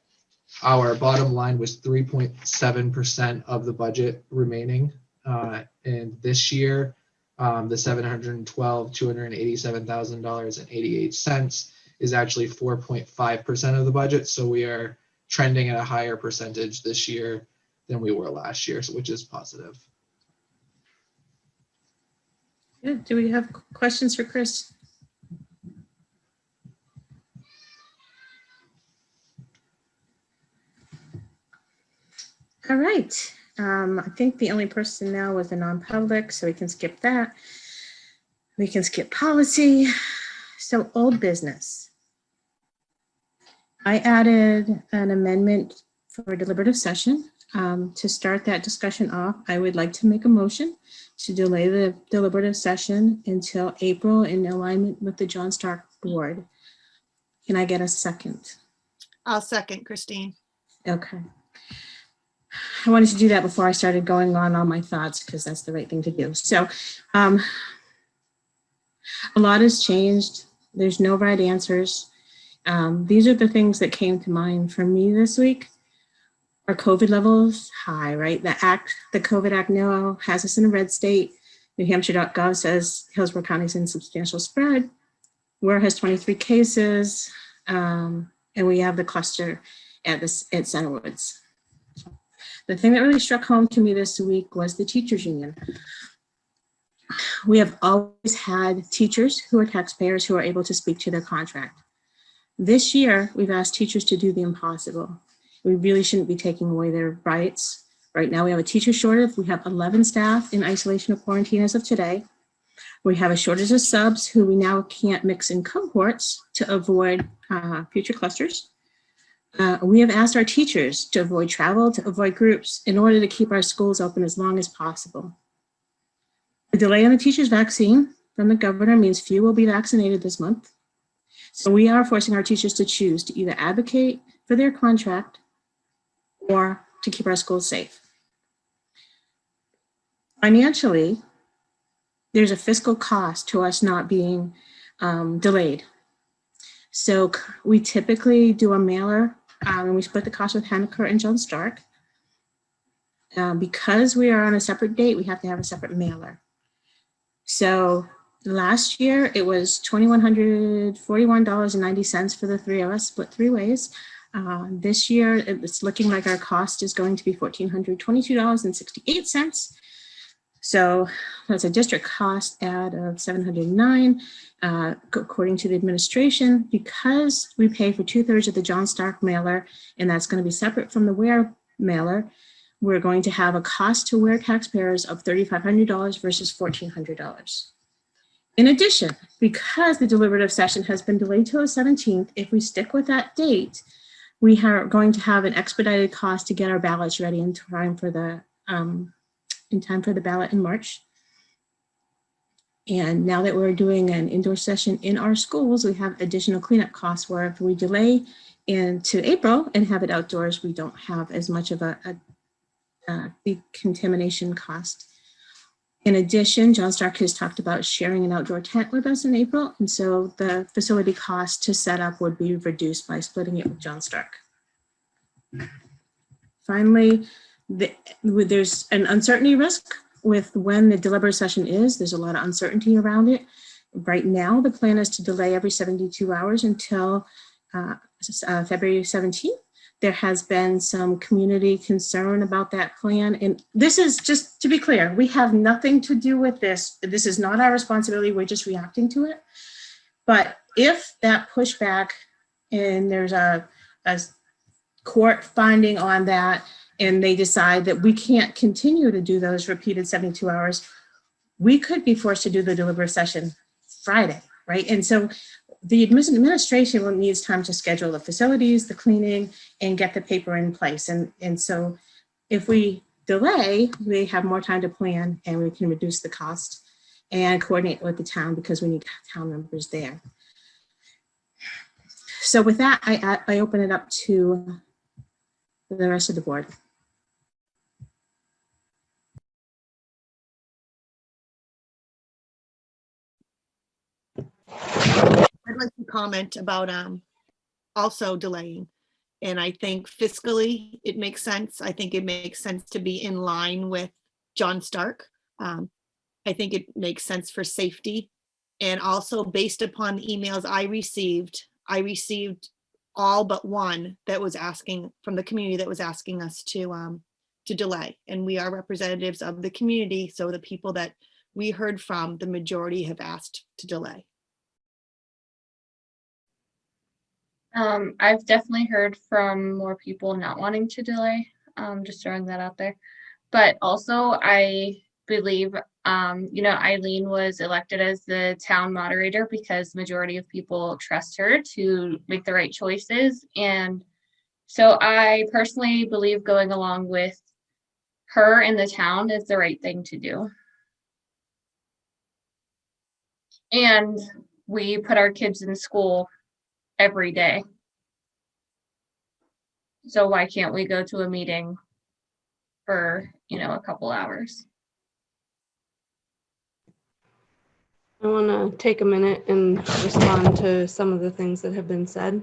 our bottom line was 3.7% of the budget remaining. And this year, the $287,088.88 is actually 4.5% of the budget. So we are trending at a higher percentage this year than we were last year, which is positive. Good. Do we have questions for Chris? All right. I think the only person now was a non-public, so we can skip that. We can skip policy. So old business. I added an amendment for deliberative session. To start that discussion off, I would like to make a motion to delay the deliberative session until April in alignment with the John Stark Board. Can I get a second? I'll second, Christine. Okay. I wanted to do that before I started going on all my thoughts because that's the right thing to do. So a lot has changed. There's no right answers. These are the things that came to mind for me this week. Our COVID levels high, right? The COVID Act now has us in a red state. New Hampshire.gov says Hillsborough County is in substantial spread. Weare has 23 cases, and we have the cluster at Center Woods. The thing that really struck home to me this week was the teachers union. We have always had teachers who are taxpayers who are able to speak to their contract. This year, we've asked teachers to do the impossible. We really shouldn't be taking away their rights. Right now, we have a teacher shortage. We have 11 staff in isolation or quarantine as of today. We have a shortage of subs who we now can't mix in cohorts to avoid future clusters. We have asked our teachers to avoid travel, to avoid groups in order to keep our schools open as long as possible. The delay on the teachers' vaccine from the governor means few will be vaccinated this month. So we are forcing our teachers to choose to either advocate for their contract or to keep our schools safe. Financially, there's a fiscal cost to us not being delayed. So we typically do a mailer and we split the cost with Henniker and John Stark. Because we are on a separate date, we have to have a separate mailer. So last year it was $2,141.90 for the three of us, split three ways. This year it's looking like our cost is going to be $1,422.68. So that's a district cost add of $709, according to the administration. Because we pay for 2/3 of the John Stark mailer, and that's going to be separate from the Weare mailer, we're going to have a cost to Weare taxpayers of $3,500 versus $1,400. In addition, because the deliberative session has been delayed till the 17th, if we stick with that date, we are going to have an expedited cost to get our ballots ready in time for the ballot in March. And now that we're doing an indoor session in our schools, we have additional cleanup costs where if we delay into April and have it outdoors, we don't have as much of a decontamination cost. In addition, John Stark has talked about sharing an outdoor tent with us in April. And so the facility cost to set up would be reduced by splitting it with John Stark. Finally, there's an uncertainty risk with when the deliberative session is. There's a lot of uncertainty around it. Right now, the plan is to delay every 72 hours until February 17th. There has been some community concern about that plan. And this is just to be clear, we have nothing to do with this. This is not our responsibility. We're just reacting to it. But if that pushback and there's a court finding on that, and they decide that we can't continue to do those repeated 72 hours, we could be forced to do the deliberative session Friday, right? And so the administration needs time to schedule the facilities, the cleaning, and get the paper in place. And so if we delay, we have more time to plan and we can reduce the cost and coordinate with the town because we need town members there. So with that, I open it up to the rest of the board. I'd like to comment about also delaying. And I think fiscally, it makes sense. I think it makes sense to be in line with John Stark. I think it makes sense for safety. And also based upon the emails I received all but one that was asking from the community that was asking us to delay. And we are representatives of the community. So the people that we heard from, the majority have asked to delay. I've definitely heard from more people not wanting to delay. Just throwing that out there. But also, I believe, Eileen was elected as the town moderator because majority of people trust her to make the right choices. And so I personally believe going along with her in the town is the right thing to do. And we put our kids in school every day. So why can't we go to a meeting for, a couple hours? I want to take a minute and respond to some of the things that have been said.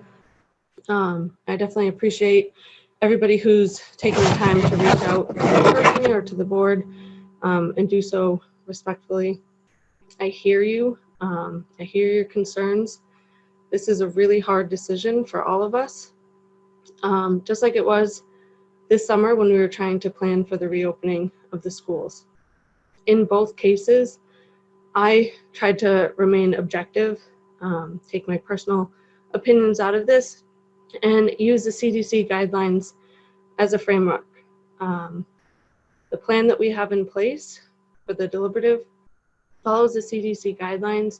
I definitely appreciate everybody who's taken the time to reach out personally or to the board and do so respectfully. I hear you. I hear your concerns. This is a really hard decision for all of us, just like it was this summer when we were trying to plan for the reopening of the schools. In both cases, I tried to remain objective, take my personal opinions out of this, and use the CDC guidelines as a framework. The plan that we have in place for the deliberative follows the CDC guidelines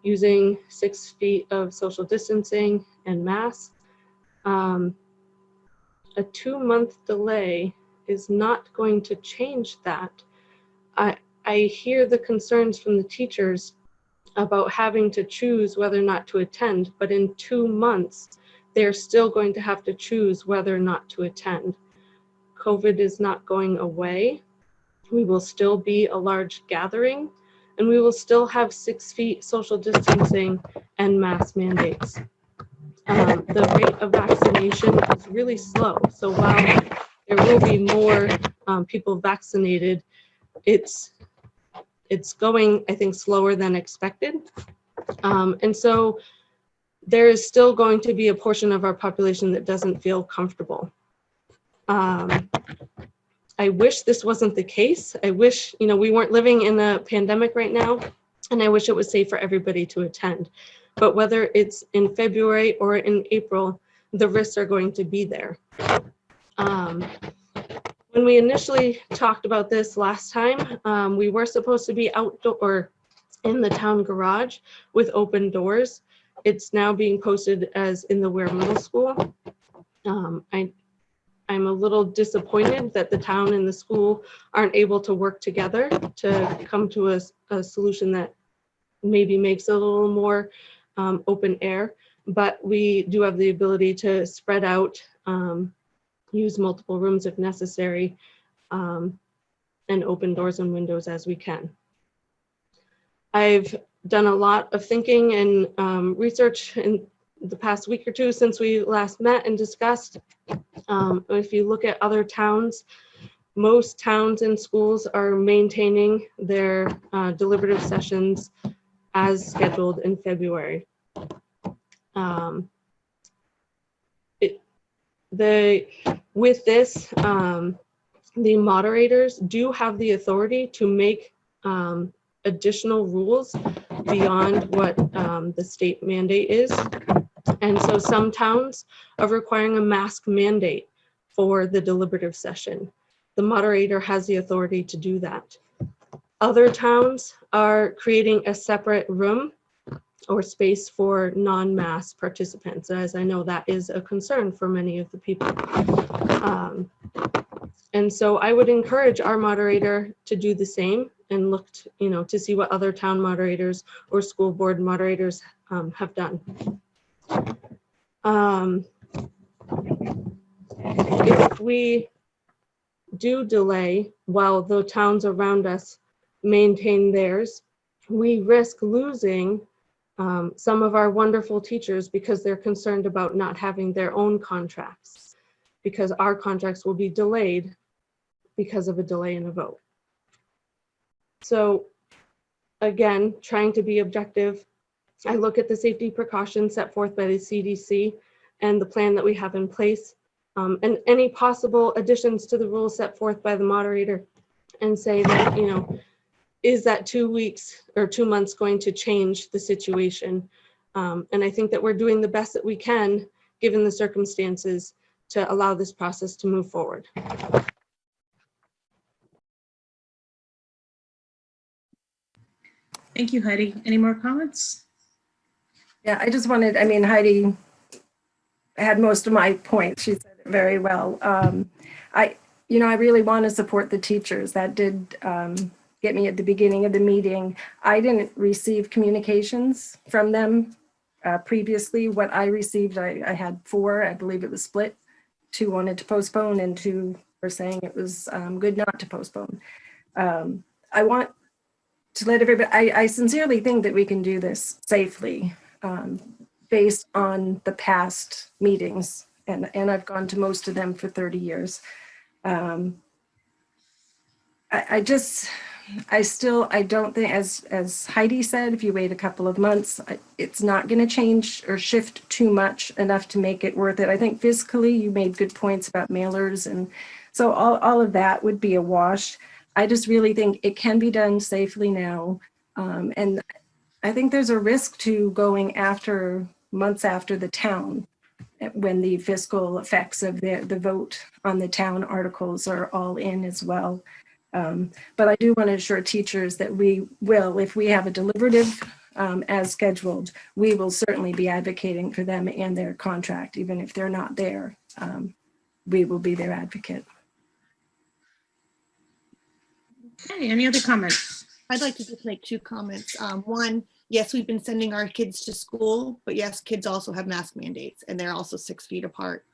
using 6 feet of social distancing and masks. A 2-month delay is not going to change that. I hear the concerns from the teachers about having to choose whether or not to attend, but in 2 months, they're still going to have to choose whether or not to attend. COVID is not going away. We will still be a large gathering, and we will still have 6 feet social distancing and mask mandates. The rate of vaccination is really slow. So while there will be more people vaccinated, it's going, I think, slower than expected. And so there is still going to be a portion of our population that doesn't feel comfortable. I wish this wasn't the case. I wish, we weren't living in a pandemic right now, and I wish it was safe for everybody to attend. But whether it's in February or in April, the risks are going to be there. When we initially talked about this last time, we were supposed to be outdoor or in the town garage with open doors. It's now being posted as in the Weare Middle School. I'm a little disappointed that the town and the school aren't able to work together to come to a solution that maybe makes it a little more open air, but we do have the ability to spread out, use multiple rooms if necessary, and open doors and windows as we can. I've done a lot of thinking and research in the past week or two since we last met and discussed. If you look at other towns, most towns and schools are maintaining their deliberative sessions as scheduled in February. With this, the moderators do have the authority to make additional rules beyond what the state mandate is. And so some towns are requiring a mask mandate for the deliberative session. The moderator has the authority to do that. Other towns are creating a separate room or space for non-mask participants, as I know that is a concern for many of the people. And so I would encourage our moderator to do the same and look to see what other town moderators or school board moderators have done. If we do delay while the towns around us maintain theirs, we risk losing some of our wonderful teachers because they're concerned about not having their own contracts, because our contracts will be delayed because of a delay in a vote. So again, trying to be objective, I look at the safety precautions set forth by the CDC and the plan that we have in place, and any possible additions to the rules set forth by the moderator, and say that, is that 2 weeks or 2 months going to change the situation? And I think that we're doing the best that we can, given the circumstances, to allow this process to move forward. Thank you, Heidi. Any more comments? Yeah, I just wanted, I mean, Heidi had most of my points. She said it very well. I really want to support the teachers. That did get me at the beginning of the meeting. I didn't receive communications from them previously. What I received, I had 4, I believe it was split. 2 wanted to postpone and 2 were saying it was good not to postpone. I want to let everybody, I sincerely think that we can do this safely based on the past meetings. And I've gone to most of them for 30 years. I don't think, as Heidi said, if you wait a couple of months, it's not going to change or shift too much enough to make it worth it. I think fiscally, you made good points about mailers. And so all of that would be a wash. I just really think it can be done safely now. And I think there's a risk to going after months after the town when the fiscal effects of the vote on the town articles are all in as well. But I do want to assure teachers that we will, if we have a deliberative as scheduled, we will certainly be advocating for them and their contract, even if they're not there. We will be their advocate. Okay, any other comments? I'd like to just make 2 comments. One, yes, we've been sending our kids to school, but yes, kids also have mask mandates and they're also 6 feet apart.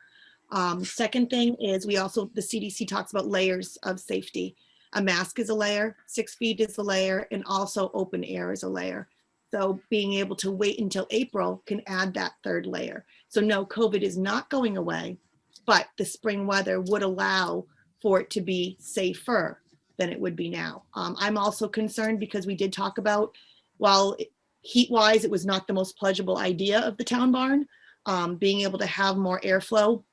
Second thing is the CDC talks about layers of safety. A mask is a layer, 6 feet is a layer, and also open air is a layer. So being able to wait until April can add that 3rd layer. So no, COVID is not going away, but the spring weather would allow for it to be safer than it would be now. I'm also concerned because we did talk about, while heat-wise, it was not the most pleasurable idea of the town barn, being able to have more airflow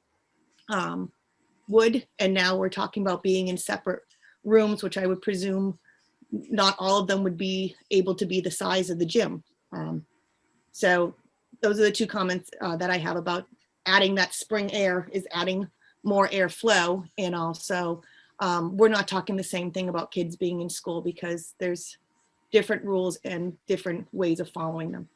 would, and now we're talking about being in separate rooms, which I would presume not all of them would be able to be the size of the gym. So those are the 2 comments that I have about adding that spring air is adding more airflow. And also we're not talking the same thing about kids being in school because there's different rules and different ways of following them.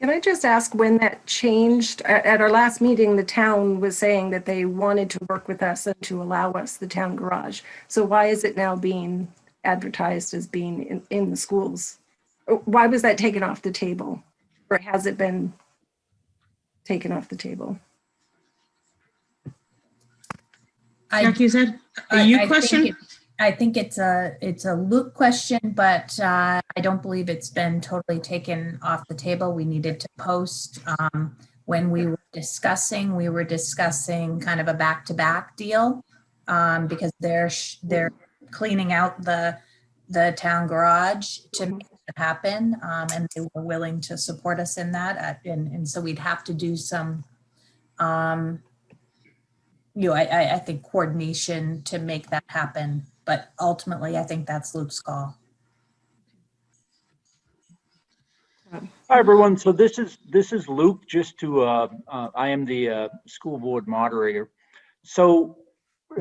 Can I just ask when that changed? At our last meeting, the town was saying that they wanted to work with us and to allow us the town garage. So why is it now being advertised as being in the schools? Why was that taken off the table? Or has it been taken off the table? Like you said, a question? I think it's a Luke question, but I don't believe it's been totally taken off the table. We needed to post when we were discussing kind of a back-to-back deal because they're cleaning out the town garage to make it happen, and they were willing to support us in that. And so we'd have to do some I think coordination to make that happen, but ultimately I think that's Luke's call. Hi everyone. So this is Luke. I am the school board moderator. So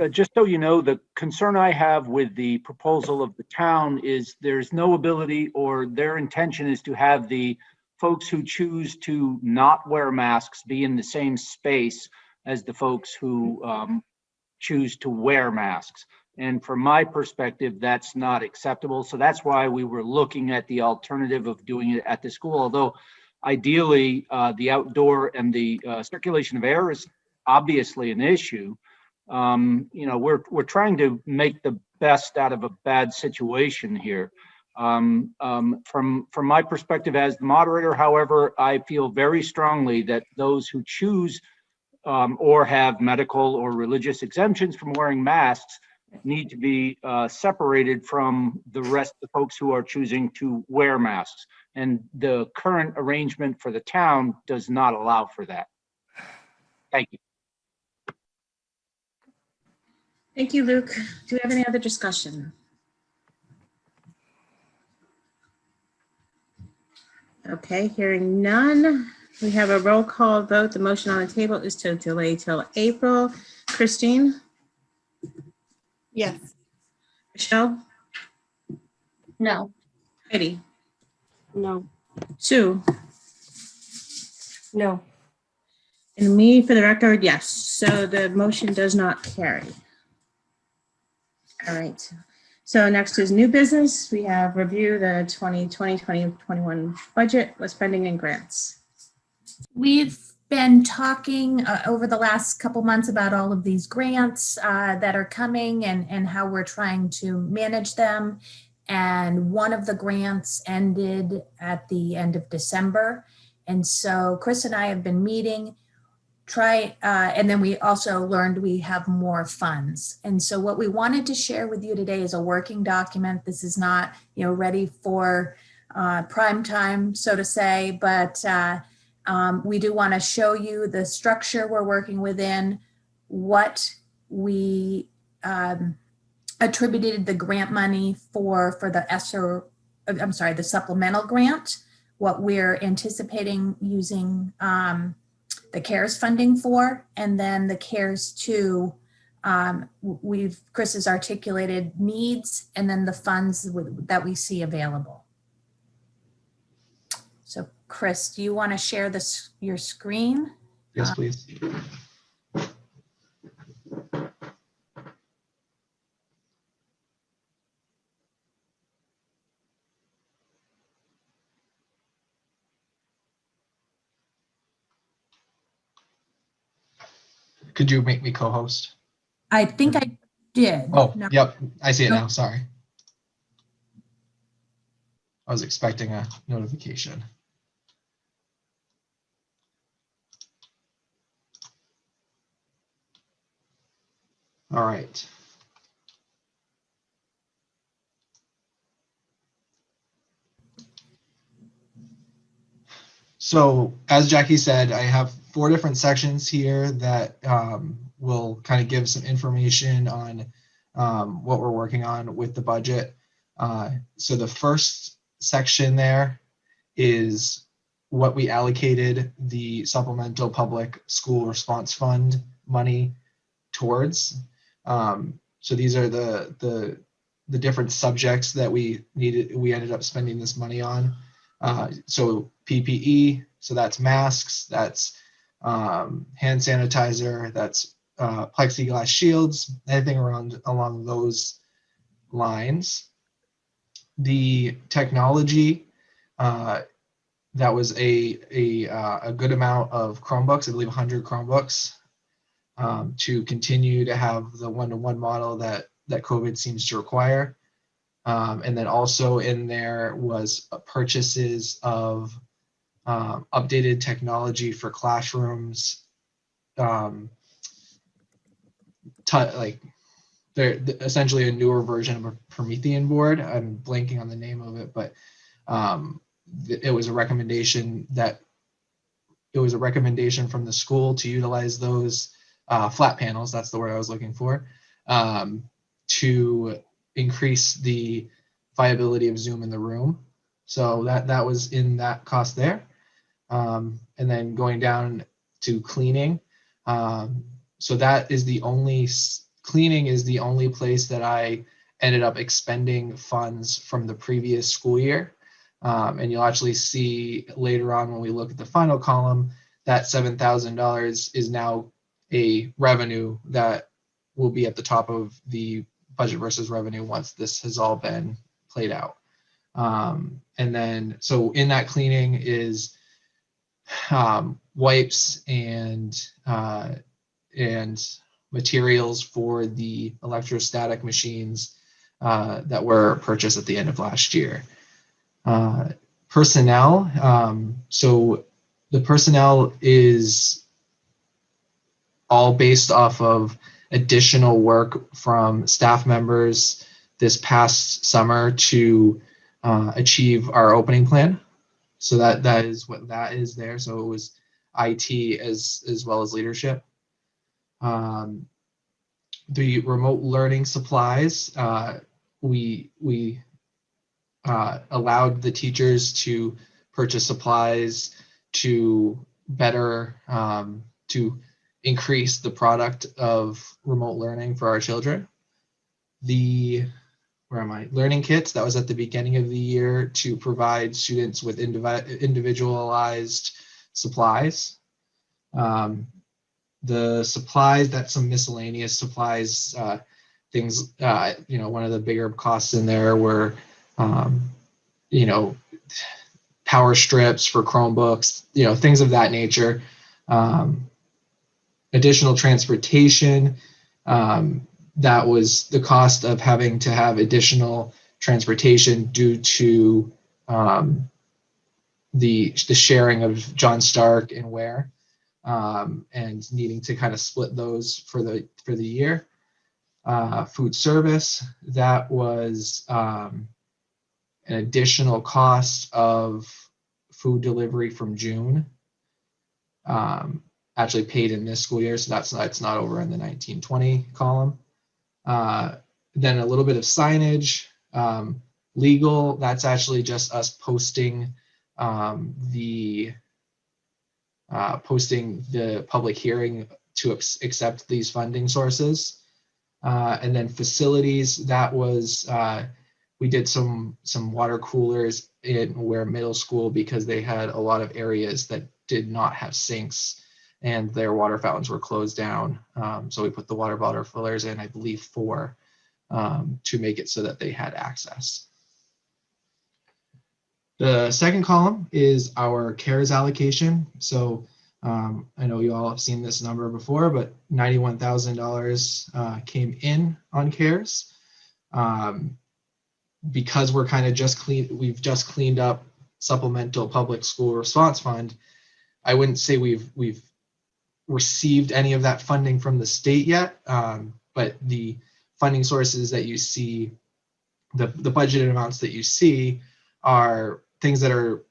just so you know, the concern I have with the proposal of the town is there's no ability, or their intention is to have the folks who choose to not wear masks be in the same space as the folks who choose to wear masks. And from my perspective, that's not acceptable. So that's why we were looking at the alternative of doing it at the school. Although ideally, the outdoor and the circulation of air is obviously an issue. We're trying to make the best out of a bad situation here. From my perspective as the moderator, however, I feel very strongly that those who choose or have medical or religious exemptions from wearing masks need to be separated from the rest of the folks who are choosing to wear masks. And the current arrangement for the town does not allow for that. Thank you. Thank you, Luke. Do we have any other discussion? Okay, hearing none. We have a roll call vote. The motion on the table is to delay till April. Christine, Yes. Michelle, No. Heidi, No. Sue, No. and me for the record, yes. So the motion does not carry. All right. So next is new business. We have review the 2020-2021 budget with spending and grants. We've been talking over the last couple months about all of these grants that are coming and how we're trying to manage them. And one of the grants ended at the end of December. And so Chris and I have been meeting, and then we also learned we have more funds. And so what we wanted to share with you today is a working document. This is not, ready for prime time, so to say, but we do want to show you the structure we're working within, what we attributed the grant money for the supplemental grant, what we're anticipating using the CARES funding for, and then the CARES 2, Chris has articulated needs and then the funds that we see available. So Chris, do you want to share your screen? Yes, please. Could you make me co-host? I think I did. Oh, No. yep. I see it Nope. now. Sorry. I was expecting a notification. All right. So as Jackie said, I have 4 different sections here that will kind of give some information on what we're working on with the budget. So the first section there is what we allocated the supplemental public school response fund money towards. So these are the different subjects that we ended up spending this money on. So PPE, so that's masks, that's hand sanitizer, that's plexiglass shields, anything along those lines. The technology, that was a good amount of Chromebooks, I believe 100 Chromebooks, to continue to have the one-to-one model that COVID seems to require. And then also in there was purchases of updated technology for classrooms. Like they're essentially a newer version of a Promethean board. I'm blanking on the name of it, but it was a recommendation from the school to utilize those flat panels. That's the word I was looking for, to increase the viability of Zoom in the room. So that was in that cost there. And then going down to cleaning. So that is cleaning is the only place that I ended up expending funds from the previous school year. And you'll actually see later on when we look at the final column that $7,000 is now a revenue that will be at the top of the budget versus revenue once this has all been played out. And then, so in that cleaning is wipes and materials for the electrostatic machines that were purchased at the end of last year. Personnel, so the personnel is all based off of additional work from staff members this past summer to achieve our opening plan. So that is what that is there. So it was IT as well as leadership. The remote learning supplies, we allowed the teachers to purchase supplies to better to increase the product of remote learning for our children. The learning kits, that was at the beginning of the year to provide students with individualized supplies. The supplies, that's some miscellaneous supplies, things, one of the bigger costs in there were, power strips for Chromebooks, things of that nature. Additional transportation, that was the cost of having to have additional transportation due to the sharing of John Stark and Weare, and needing to kind of split those for the year. Food service, that was an additional cost of food delivery from June, actually paid in this school year, so that's not over in the 1920 column. Then a little bit of signage. Legal, that's actually just us posting the public hearing to accept these funding sources. And then facilities, that was, we did some water coolers in Weare Middle School because they had a lot of areas that did not have sinks and their water fountains were closed down. So we put the water bottle fillers in, I believe 4, to make it so that they had access. The second column is our CARES allocation. So I know you all have seen this number before, but $91,000 came in on CARES. Because we're kind of we've just cleaned up supplemental public school response fund. I wouldn't say we've received any of that funding from the state yet, but the funding sources that you see, the budgeted amounts that you see, are things that are,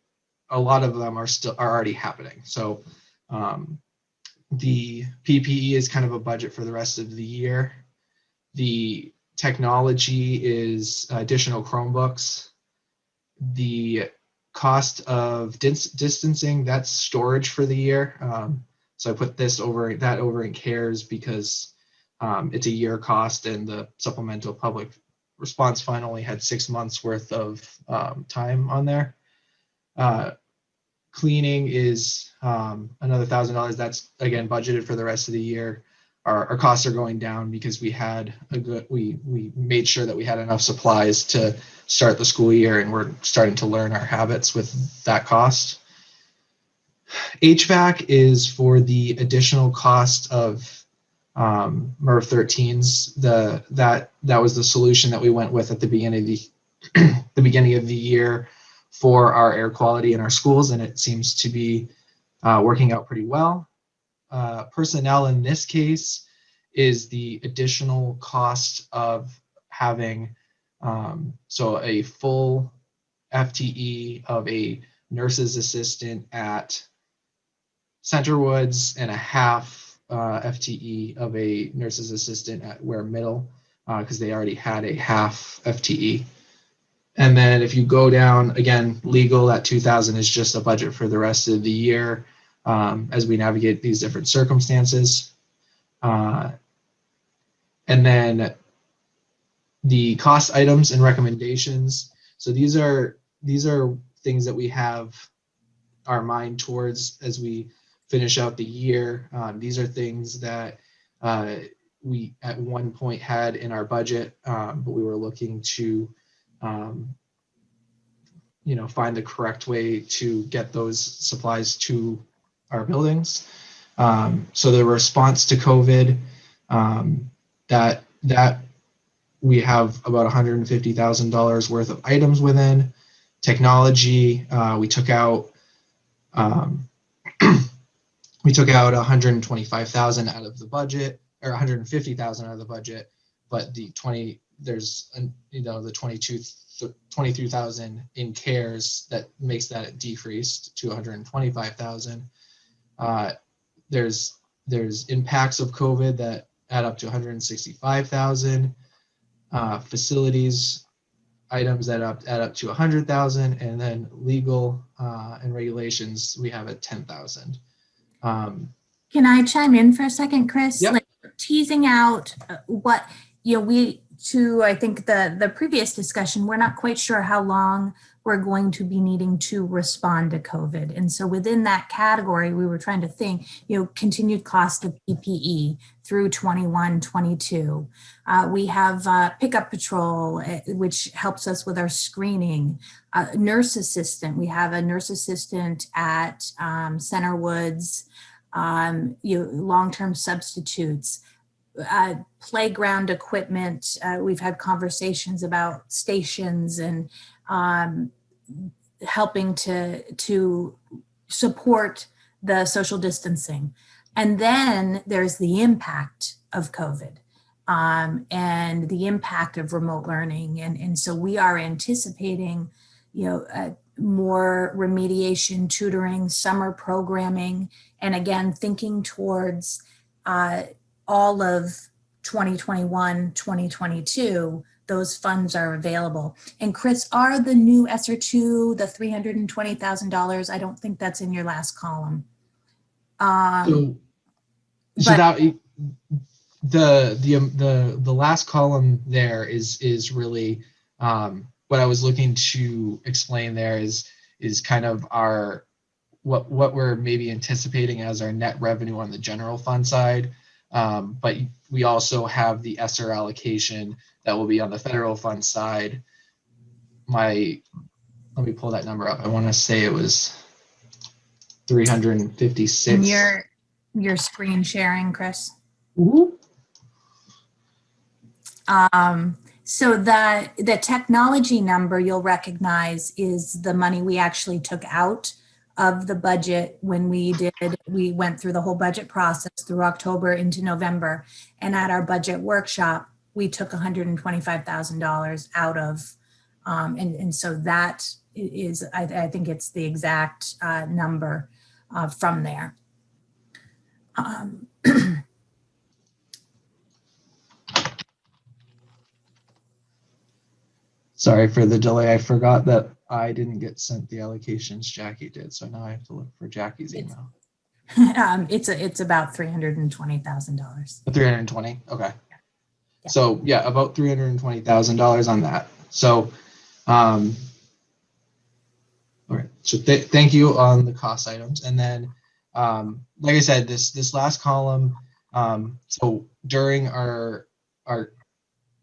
a lot of them are already happening. So the PPE is kind of a budget for the rest of the year. The technology is additional Chromebooks. The cost of distancing, that's storage for the year. So I put that over in CARES because it's a year cost, and the supplemental public response fund only had 6 months worth of time on there. Cleaning is another $1,000. That's again budgeted for the rest of the year. Our costs are going down because we made sure that we had enough supplies to start the school year, and we're starting to learn our habits with that cost. HVAC is for the additional cost of MERV 13s. That was the solution that we went with at the beginning of the year for our air quality in our schools, and it seems to be working out pretty well. Personnel in this case is the additional cost of having so a full FTE of a nurse's assistant at Centerwoods and a half FTE of a nurse's assistant at Weare Middle, because they already had a half FTE. And then if you go down again, legal at 2,000 is just a budget for the rest of the year as we navigate these different circumstances. And then the cost items and recommendations. So these are things that we have our mind towards as we finish out the year. These are things that we at one point had in our budget, but we were looking to find the correct way to get those supplies to our buildings. So the response to COVID, that we have about $150,000 worth of items within. Technology, we took out $125,000 out of the budget, or $150,000 out of the budget, but the 23,000 in CARES, that makes that decreased to $125,000. There's impacts of COVID that add up to $165,000. Facilities, items that add up to 100,000, and then legal and regulations we have at 10,000. Can I chime in for a second, Chris? Yep. Like teasing out what, I think the previous discussion, we're not quite sure how long we're going to be needing to respond to COVID. And so within that category, we were trying to think, continued cost of PPE through 21, 22. We have pickup patrol, which helps us with our screening. Nurse assistant, we have a nurse assistant at Center Woods. Long-term substitutes, playground equipment. We've had conversations about stations and helping to support the social distancing. And then there's the impact of COVID and the impact of remote learning. And so we are anticipating, more remediation, tutoring, summer programming, and again, thinking towards all of 2021, 2022, those funds are available. And Chris, are the new ESSER2, the $320,000, I don't think that's in your last column. So that the last column there is really what I was looking to explain there is kind of our what we're maybe anticipating as our net revenue on the general fund side, but we also have the ESSER allocation that will be on the federal fund side. Let me pull that number up. I want to say it was 356. And your screen sharing, Chris. Mm-hmm. So the technology number you'll recognize is the money we actually took out of the budget when we went through the whole budget process through October into November. And at our budget workshop, we took $125,000 out of, and so that is, I think it's the exact number from there. Sorry for the delay. I forgot that I didn't get sent the allocations. Jackie did, so now I have to look for Jackie's email. It's about $320,000. 320. Okay. Yeah. So yeah, about $320,000 on that. So, all right. So thank you on the cost items, and then, like I said, this last column. So during our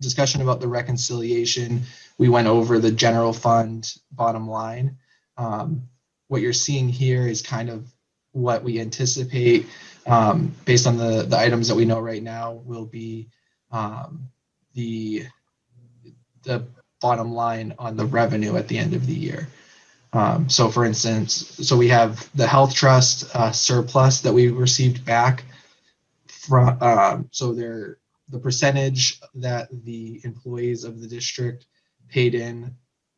discussion about the reconciliation, we went over the general fund bottom line. What you're seeing here is kind of what we anticipate based on the items that we know right now will be the bottom line on the revenue at the end of the year. So for instance, we have the health trust surplus that we received back from, the percentage that the employees of the district paid in,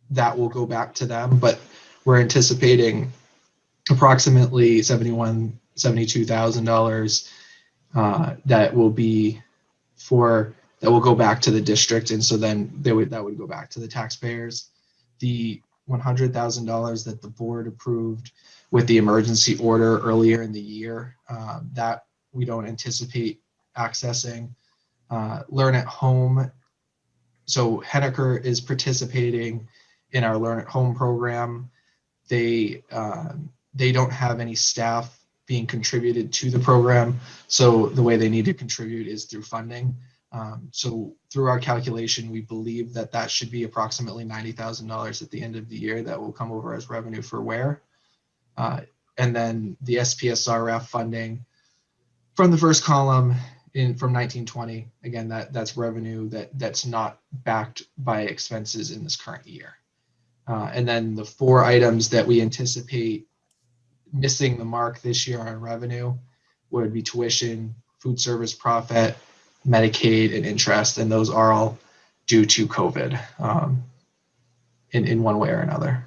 that will go back to them, but we're anticipating approximately $72,000 that will go back to the district, and so then that would go back to the taxpayers. The $100,000 that the board approved with the emergency order earlier in the year, that we don't anticipate accessing. Learn at home. So Henniker is participating in our Learn at Home program. They don't have any staff being contributed to the program, so the way they need to contribute is through funding. So through our calculation, we believe that should be approximately $90,000 at the end of the year that will come over as revenue for Weare. And then the SPSRF funding from the first column from 1920, again, that's revenue that's not backed by expenses in this current year. And then the four items that we anticipate missing the mark this year on revenue would be tuition, food service profit, Medicaid, and interest, and those are all due to COVID in one way or another.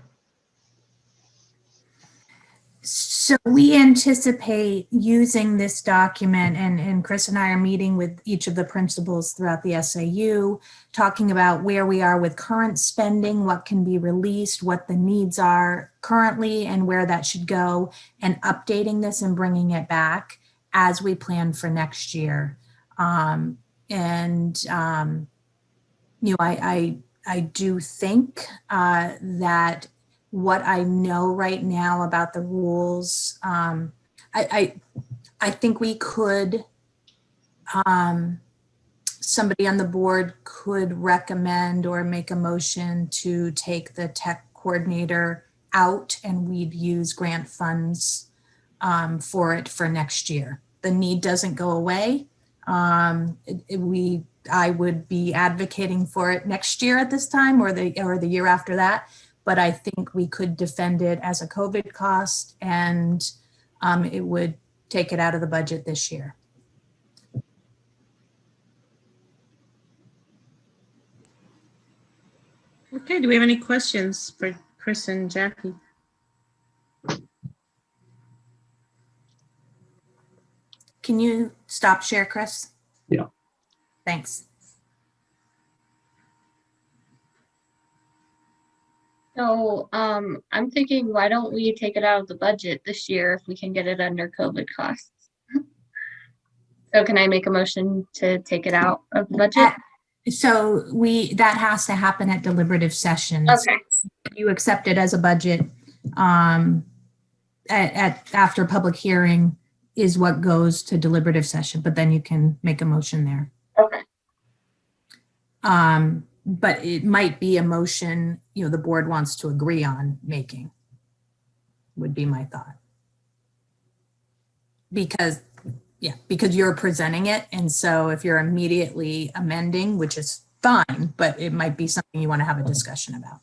So we anticipate using this document, and Chris and I are meeting with each of the principals throughout the SAU, talking about where we are with current spending, what can be released, what the needs are currently, and where that should go, and updating this and bringing it back as we plan for next year. I do think that what I know right now about the rules, I think we could, somebody on the board could recommend or make a motion to take the tech coordinator out, and we'd use grant funds for it for next year. The need doesn't go away. I would be advocating for it next year at this time, or the year after that. But I think we could defend it as a COVID cost, and it would take it out of the budget this year. Okay, do we have any questions for Chris and Jackie? Can you stop share, Chris? Yeah. Thanks. So I'm thinking, why don't we take it out of the budget this year if we can get it under COVID costs? So can I make a motion to take it out of the budget? So that has to happen at deliberative sessions. Okay. You accept it as a budget after public hearing is what goes to deliberative session, but then you can make a motion there. Okay. But it might be a motion, the board wants to agree on making, would be my thought. Because you're presenting it. And so if you're immediately amending, which is fine, but it might be something you want to have a discussion about.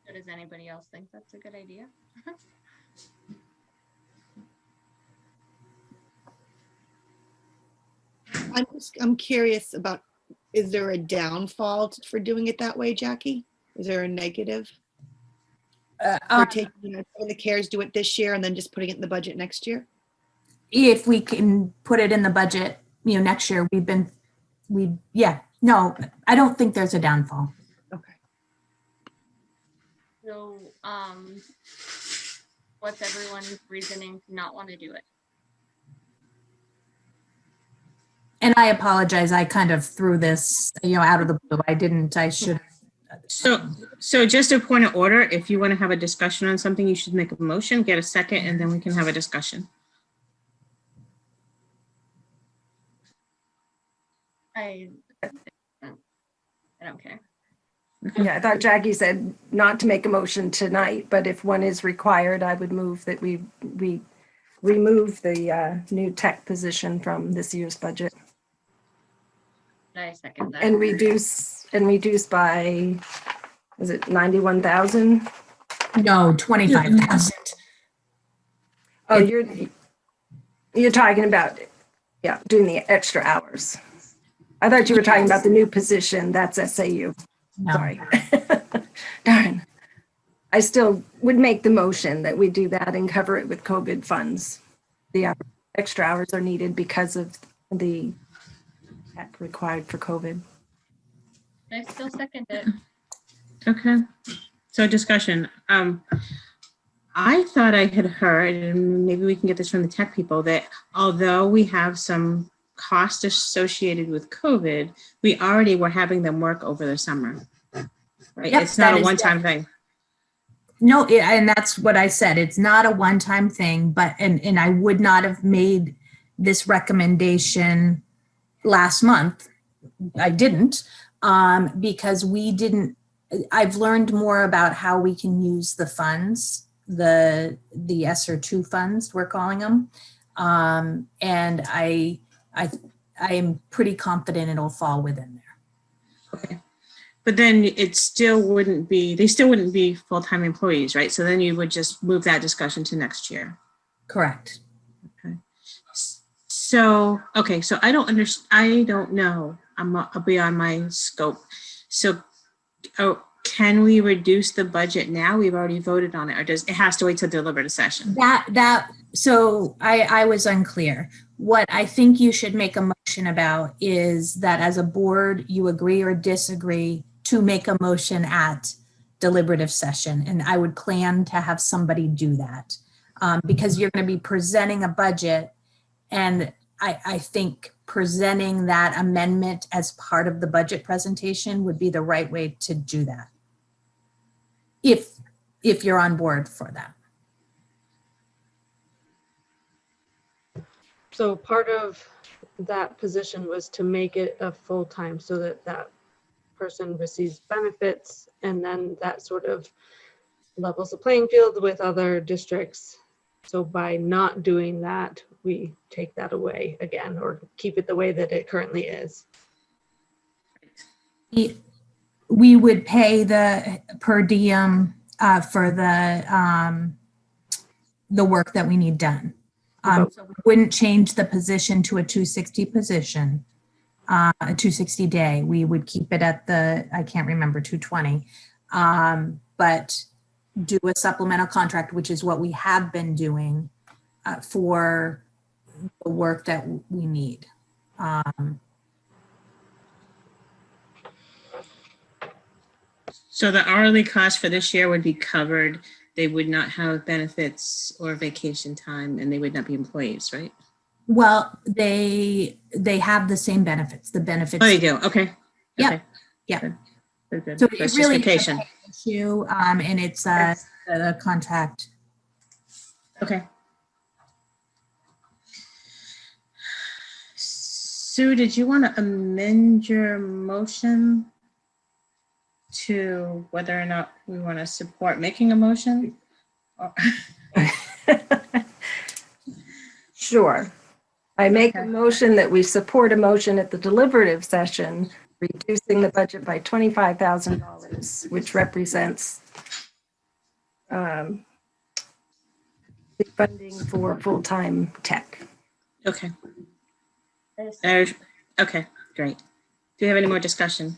Does anybody else think that's a good idea? I'm curious about, is there a downfall for doing it that way, Jackie? Is there a negative? For taking, the CARES, do it this year and then just putting it in the budget next year? If we can put it in the budget, next year, no, I don't think there's a downfall. Okay. So what's everyone's reasoning to not want to do it? And I apologize, I kind of threw this, out of the blue. I should. So just a point of order, if you want to have a discussion on something, you should make a motion, get a second, and then we can have a discussion. I don't care. Yeah, I thought Jackie said not to make a motion tonight, but if one is required, I would move that we remove the new tech position from this year's budget. I second that. And reduce by, is it 91,000? No, 25,000. Oh, you're talking about, doing the extra hours. I thought you were talking about the new position. That's SAU. No. Sorry. Darn. I still would make the motion that we do that and cover it with COVID funds. The extra hours are needed because of the tech required for COVID. I still second it. Okay, so discussion. I thought I had heard, and maybe we can get this from the tech people, that although we have some cost associated with COVID, we already were having them work over the summer. Right? Yep, it's not a one-time thing. No, and that's what I said. It's not a one-time thing, but, and I would not have made this recommendation last month. I didn't, because I've learned more about how we can use the funds, the ESSER 2 funds, we're calling them. And I am pretty confident it'll fall within there. Okay. But then they still wouldn't be full-time employees, right? So then you would just move that discussion to next year. Correct. Okay. So I don't know. I'm beyond my scope. So, oh, can we reduce the budget now? We've already voted on it, or does it has to wait till deliberative session? So I was unclear. What I think you should make a motion about is that as a board, you agree or disagree to make a motion at deliberative session. And I would plan to have somebody do that because you're going to be presenting a budget. And I think presenting that amendment as part of the budget presentation would be the right way to do that. If you're on board for that. So part of that position was to make it a full-time so that that person receives benefits, and then that sort of levels the playing field with other districts. So by not doing that, we take that away again, or keep it the way that it currently is. We would pay the per diem for the work that we need done. So we wouldn't change the position to a 260 position, a 260 day. We would keep it at the, I can't remember, 220, but do a supplemental contract, which is what we have been doing for the work that we need. So the hourly cost for this year would be covered. They would not have benefits or vacation time, and they would not be employees, right? Well, they have the same benefits. The benefits. Oh, they do. Okay. Yeah. Okay. Yeah. Good. Good. So So it it's just really vacation. is an issue, and it's the contract. Okay. Sue, did you want to amend your motion to whether or not we want to support making a motion? Sure. I make a motion that we support a motion at the deliberative session, reducing the budget by $25,000, which represents the funding for full-time tech. Okay. Okay, great. Do you have any more discussion?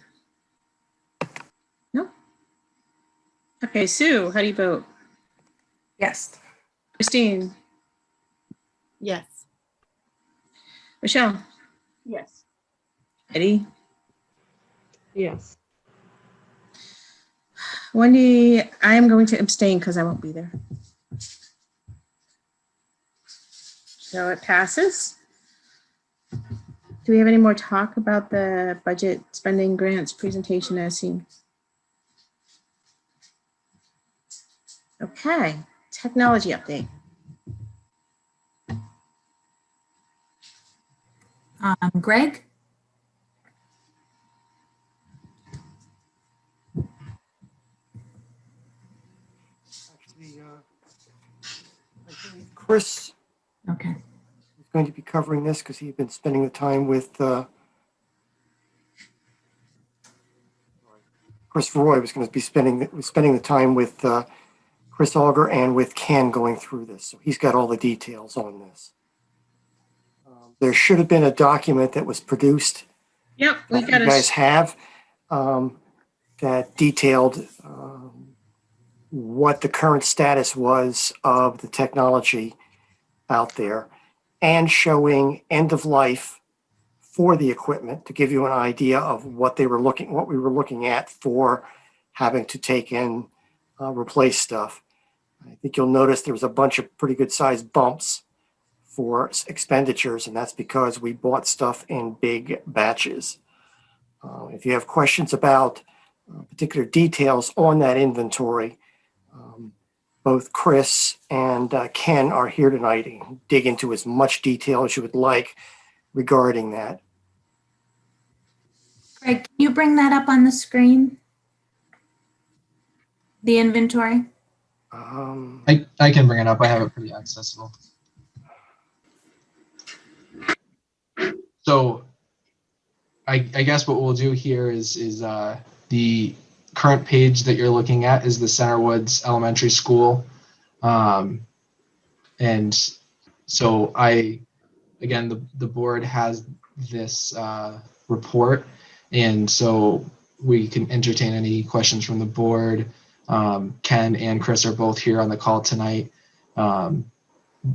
No? Okay, Sue, how do you vote? Yes. Christine? Yes. Michelle? Yes. Eddie? Yes. Wendy, I am going to abstain because I won't be there. So it passes. Do we have any more talk about the budget spending grants presentation as seen? Okay, technology update. Greg? Chris Okay. is going to be covering this because he's been spending the time with Chris Roy was going to be spending the time with Chris Auger and with Ken going through this. So he's got all the details on this. There should have been a document that was produced. Yep, we that got you guys have that detailed what the current status was of the technology out there and showing end of life for the equipment to give you an idea of what we were looking at for having to take in replace stuff. I think you'll notice there was a bunch of pretty good sized bumps for expenditures, and that's because we bought stuff in big batches. If you have questions about particular details on that inventory, both Chris and Ken are here tonight and dig into as much detail as you would like regarding that. Greg, can you bring that up on the screen? The inventory? I can bring it up. I have it pretty accessible. So I guess what we'll do here is the current page that you're looking at is the Center Woods Elementary School. And so again, the board has this report. And so we can entertain any questions from the board. Ken and Chris are both here on the call tonight, and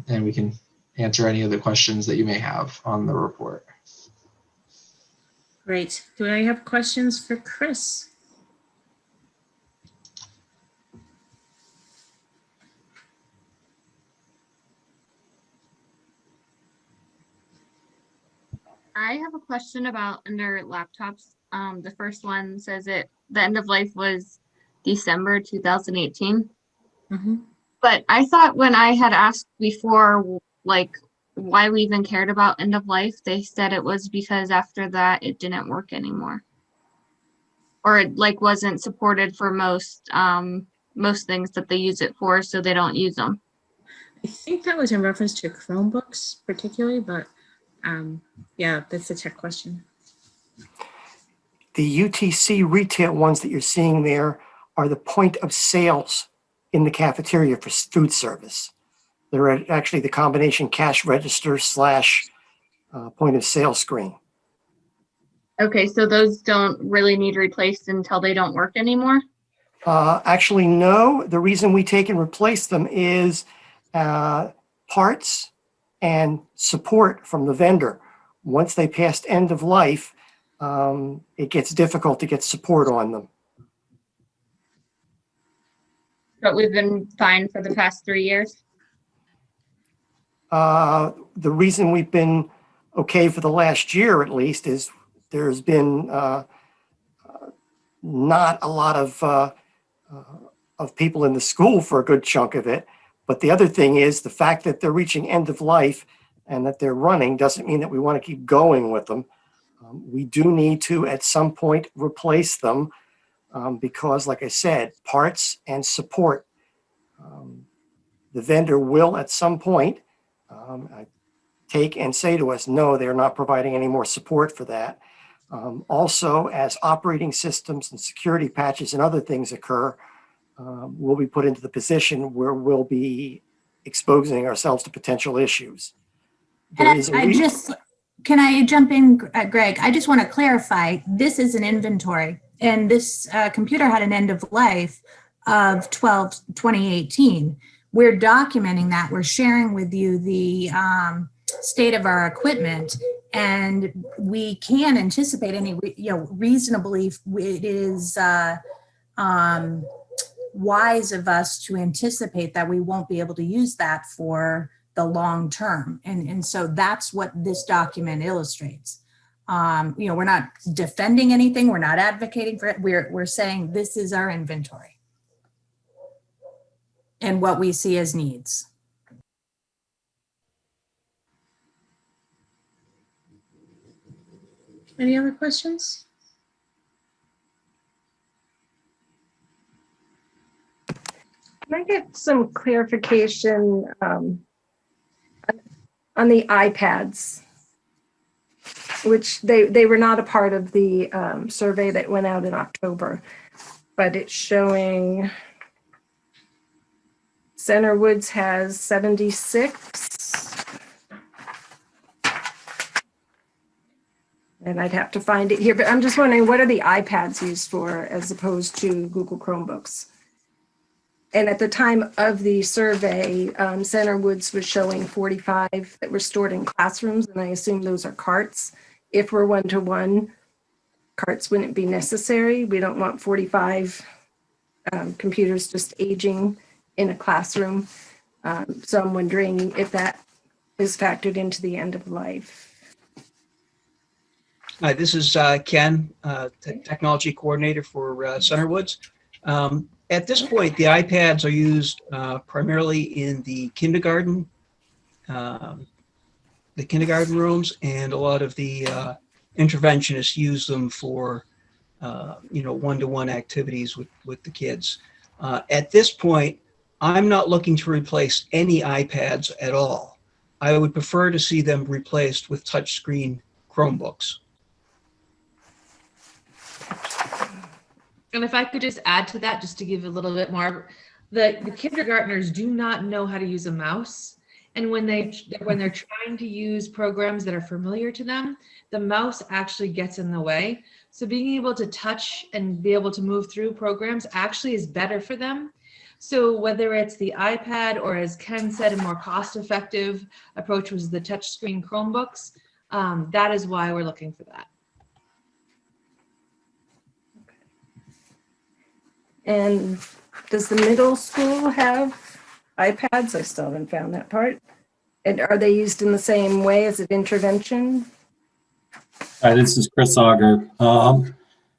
we can answer any of the questions that you may have on the report. Great. Do I have questions for Chris? I have a question about under laptops. The first one says the end of life was December 2018. But I thought when I had asked before, like why we even cared about end of life, they said it was because after that it didn't work anymore, or it like wasn't supported for most things that they use it for, so they don't use them. I think that was in reference to Chromebooks particularly, but yeah, that's a tech question. The UTC retail ones that you're seeing there are the point of sales in the cafeteria for food service. They're actually the combination cash register / point of sale screen. Okay, so those don't really need replaced until they don't work anymore? Actually, no. The reason we take and replace them is parts and support from the vendor. Once they passed end of life, it gets difficult to get support on them. But we've been fine for the past 3 years? The reason we've been okay for the last year, at least, is there's been not a lot of people in the school for a good chunk of it. But the other thing is the fact that they're reaching end of life and that they're running doesn't mean that we want to keep going with them. We do need to, at some point, replace them because, like I said, parts and support. The vendor will, at some point, take and say to us, no, they're not providing any more support for that. Also, as operating systems and security patches and other things occur, we'll be put into the position where we'll be exposing ourselves to potential issues. Can I jump in, Greg? I just want to clarify, this is an inventory, and this computer had an end of life of 12/2018. We're documenting that. We're sharing with you the state of our equipment, and we can anticipate any, reasonably, it is wise of us to anticipate that we won't be able to use that for the long term. And so that's what this document illustrates. We're not defending anything. We're not advocating for it. We're saying this is our inventory and what we see as needs. Any other questions? Can I get some clarification on the iPads, which they were not a part of the survey that went out in October, but it's showing Center Woods has 76. And I'd have to find it here, but I'm just wondering, what are the iPads used for as opposed to Google Chromebooks? And at the time of the survey, Center Woods was showing 45 that were stored in classrooms, and I assume those are carts. If we're one-to-one, carts wouldn't be necessary. We don't want 45 computers just aging in a classroom. So I'm wondering if that is factored into the end of life. Hi, this is Ken, Technology Coordinator for Center Woods. At this point, the iPads are used primarily in the kindergarten rooms, and a lot of the interventionists use them for one-to-one activities with the kids. At this point, I'm not looking to replace any iPads at all. I would prefer to see them replaced with touchscreen Chromebooks. And if I could just add to that, just to give a little bit more, the kindergartners do not know how to use a mouse. And when they're trying to use programs that are familiar to them, the mouse actually gets in the way. So being able to touch and be able to move through programs actually is better for them. So whether it's the iPad or, as Ken said, a more cost-effective approach was the touchscreen Chromebooks, that is why we're looking for that. And does the middle school have iPads? I still haven't found that part. And are they used in the same way as an intervention? Hi, this is Chris Auger.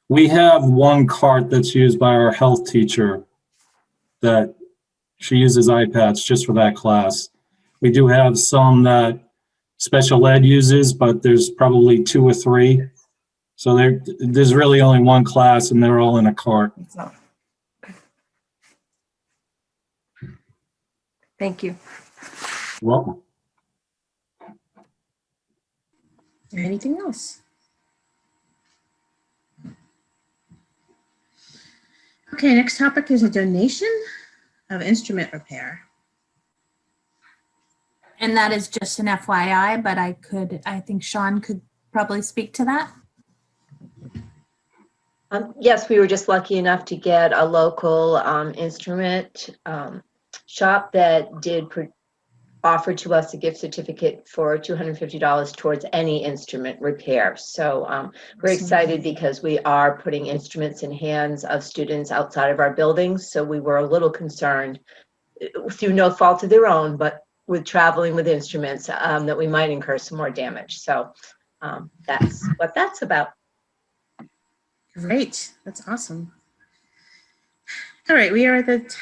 We have one cart that's used by our health teacher that she uses iPads just for that class. We do have some that special ed uses, but there's probably 2 or 3. So there's really only one class and they're all in a cart. Thank you. You're welcome. Anything else? Okay, next topic is a donation of instrument repair. And that is just an FYI, but I think Sean could probably speak to that. Yes, we were just lucky enough to get a local instrument shop that did offer to us a gift certificate for $250 towards any instrument repair. So we're excited because we are putting instruments in hands of students outside of our buildings. So we were a little concerned, through no fault of their own, but with traveling with instruments, that we might incur some more damage. So that's what that's about. Great, that's awesome. All right, we are at the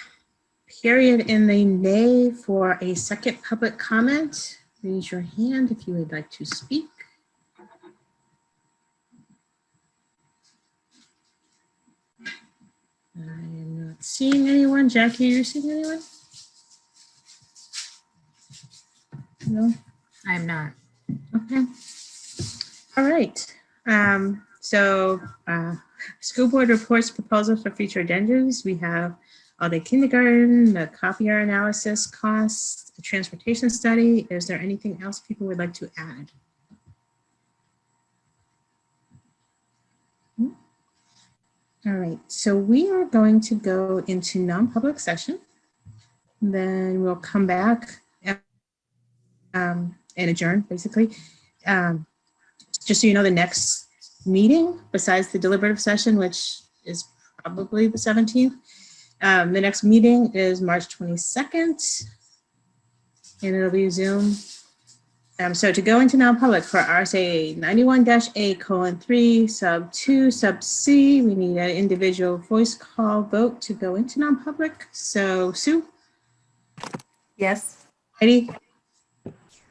period in the nay for a second public comment. Raise your hand if you would like to speak. I am not seeing anyone. Jackie, are you seeing anyone? No? I'm not. Okay. All right. School board reports proposals for future agendas. We have all day kindergarten, the copier analysis costs, the transportation study. Is there anything else people would like to add? All right, so we are going to go into non-public session. Then we'll come back and adjourn, basically. Just so you know, the next meeting, besides the deliberative session, which is probably the 17th, the next meeting is March 22nd, and it'll be Zoom. So to go into non-public for RSA 91-A:3, sub 2, sub C, we need an individual voice call vote to go into non-public. So Sue? Yes. Heidi?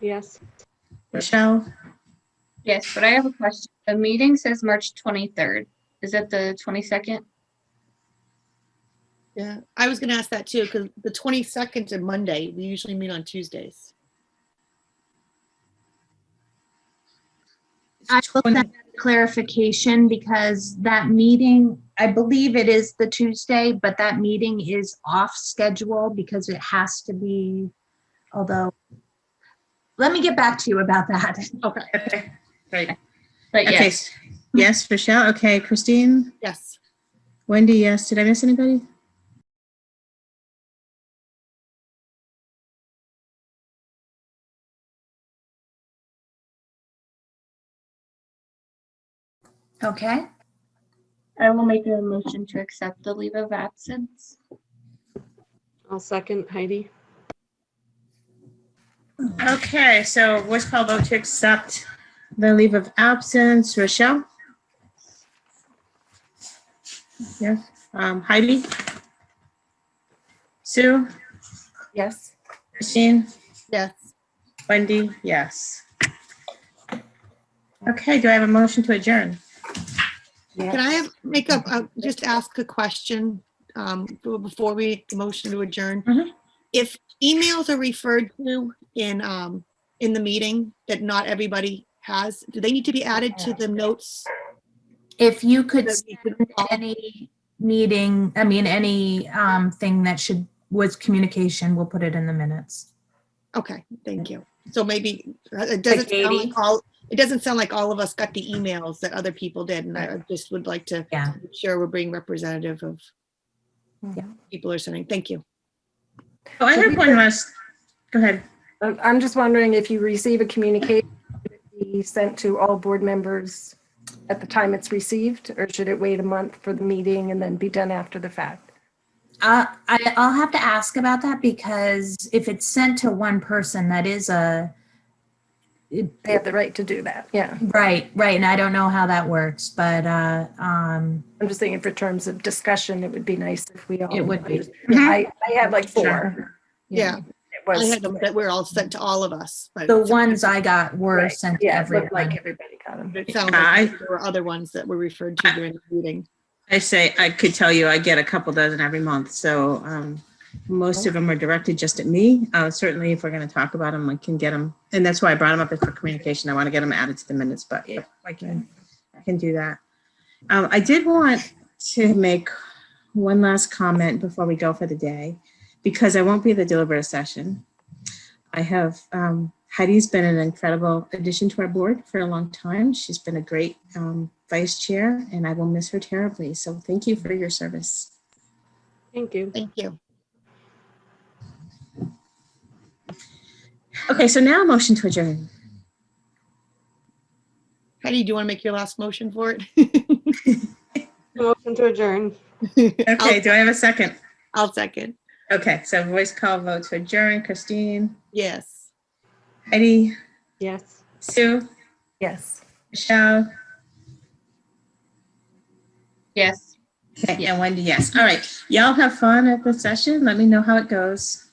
Yes. Rochelle? Yes, but I have a question. The meeting says March 23rd. Is it the 22nd? Yeah, I was going to ask that too, because the 22nd is Monday. We usually meet on Tuesdays. I will send clarification because that meeting, I believe it is the Tuesday, but that meeting is off schedule because it has to be, although, let me get back to you about that. Okay, great. But Okay, yes. yes, Rochelle. Okay, Christine? Yes. Wendy, yes. Did I miss anybody? Okay. I will make a motion to accept the leave of absence. I'll second Heidi. Okay, so voice call vote to accept the leave of absence. Rochelle? Yes. Heidi? Sue? Yes. Christine? Yes. Wendy? Yes. Okay, do I have a motion to adjourn? Can I just ask a question before we make the motion to adjourn? If emails are referred to in the meeting that not everybody has, do they need to be added to the notes? If you could send any meeting, any thing that was communication, we'll put it in the minutes. Okay, thank you. So maybe it doesn't sound like it doesn't sound like all of us got the emails that other people did, and I just would like to make sure we're being representative of people are sending. Thank you. Oh, I have one last. Go ahead. I'm just wondering if you receive a communication, should it be sent to all board members at the time it's received, or should it wait a month for the meeting and then be done after the fact? I'll have to ask about that, because if it's sent to one person, that is they have the right to do that. Yeah. Right. And I don't know how that works, but I'm just thinking for terms of discussion, it would be nice if we all. It would be. I had like 4. Sure. Yeah. It was, I had them that were all sent to all of us. But the ones I got were Right. sent to Yeah, it everyone. looked like everybody got them. it sounds like there were other ones that were referred to during the meeting. I could tell you I get a couple dozen every month. So most of them are directed just at me. Certainly, if we're going to talk about them, I can get them. And that's why I brought them up for communication. I want to get them added to the minutes, but yeah, I can do that. I did want to make one last comment before we go for the day, because I won't be at the deliberative session. I have Heidi's been an incredible addition to our board for a long time. She's been a great vice chair, and I will miss her terribly. So thank you for your service. Thank you. Thank you. Okay, so now motion to adjourn. Heidi, do you want to make your last motion for it? Motion to adjourn. Okay, do I have a second? I'll second. Okay, so voice call vote to adjourn. Christine? Yes. Heidi? Yes. Sue? Yes. Michelle? Yes. Okay, and Wendy, yes. All right, y'all have fun at the session. Let me know how it goes.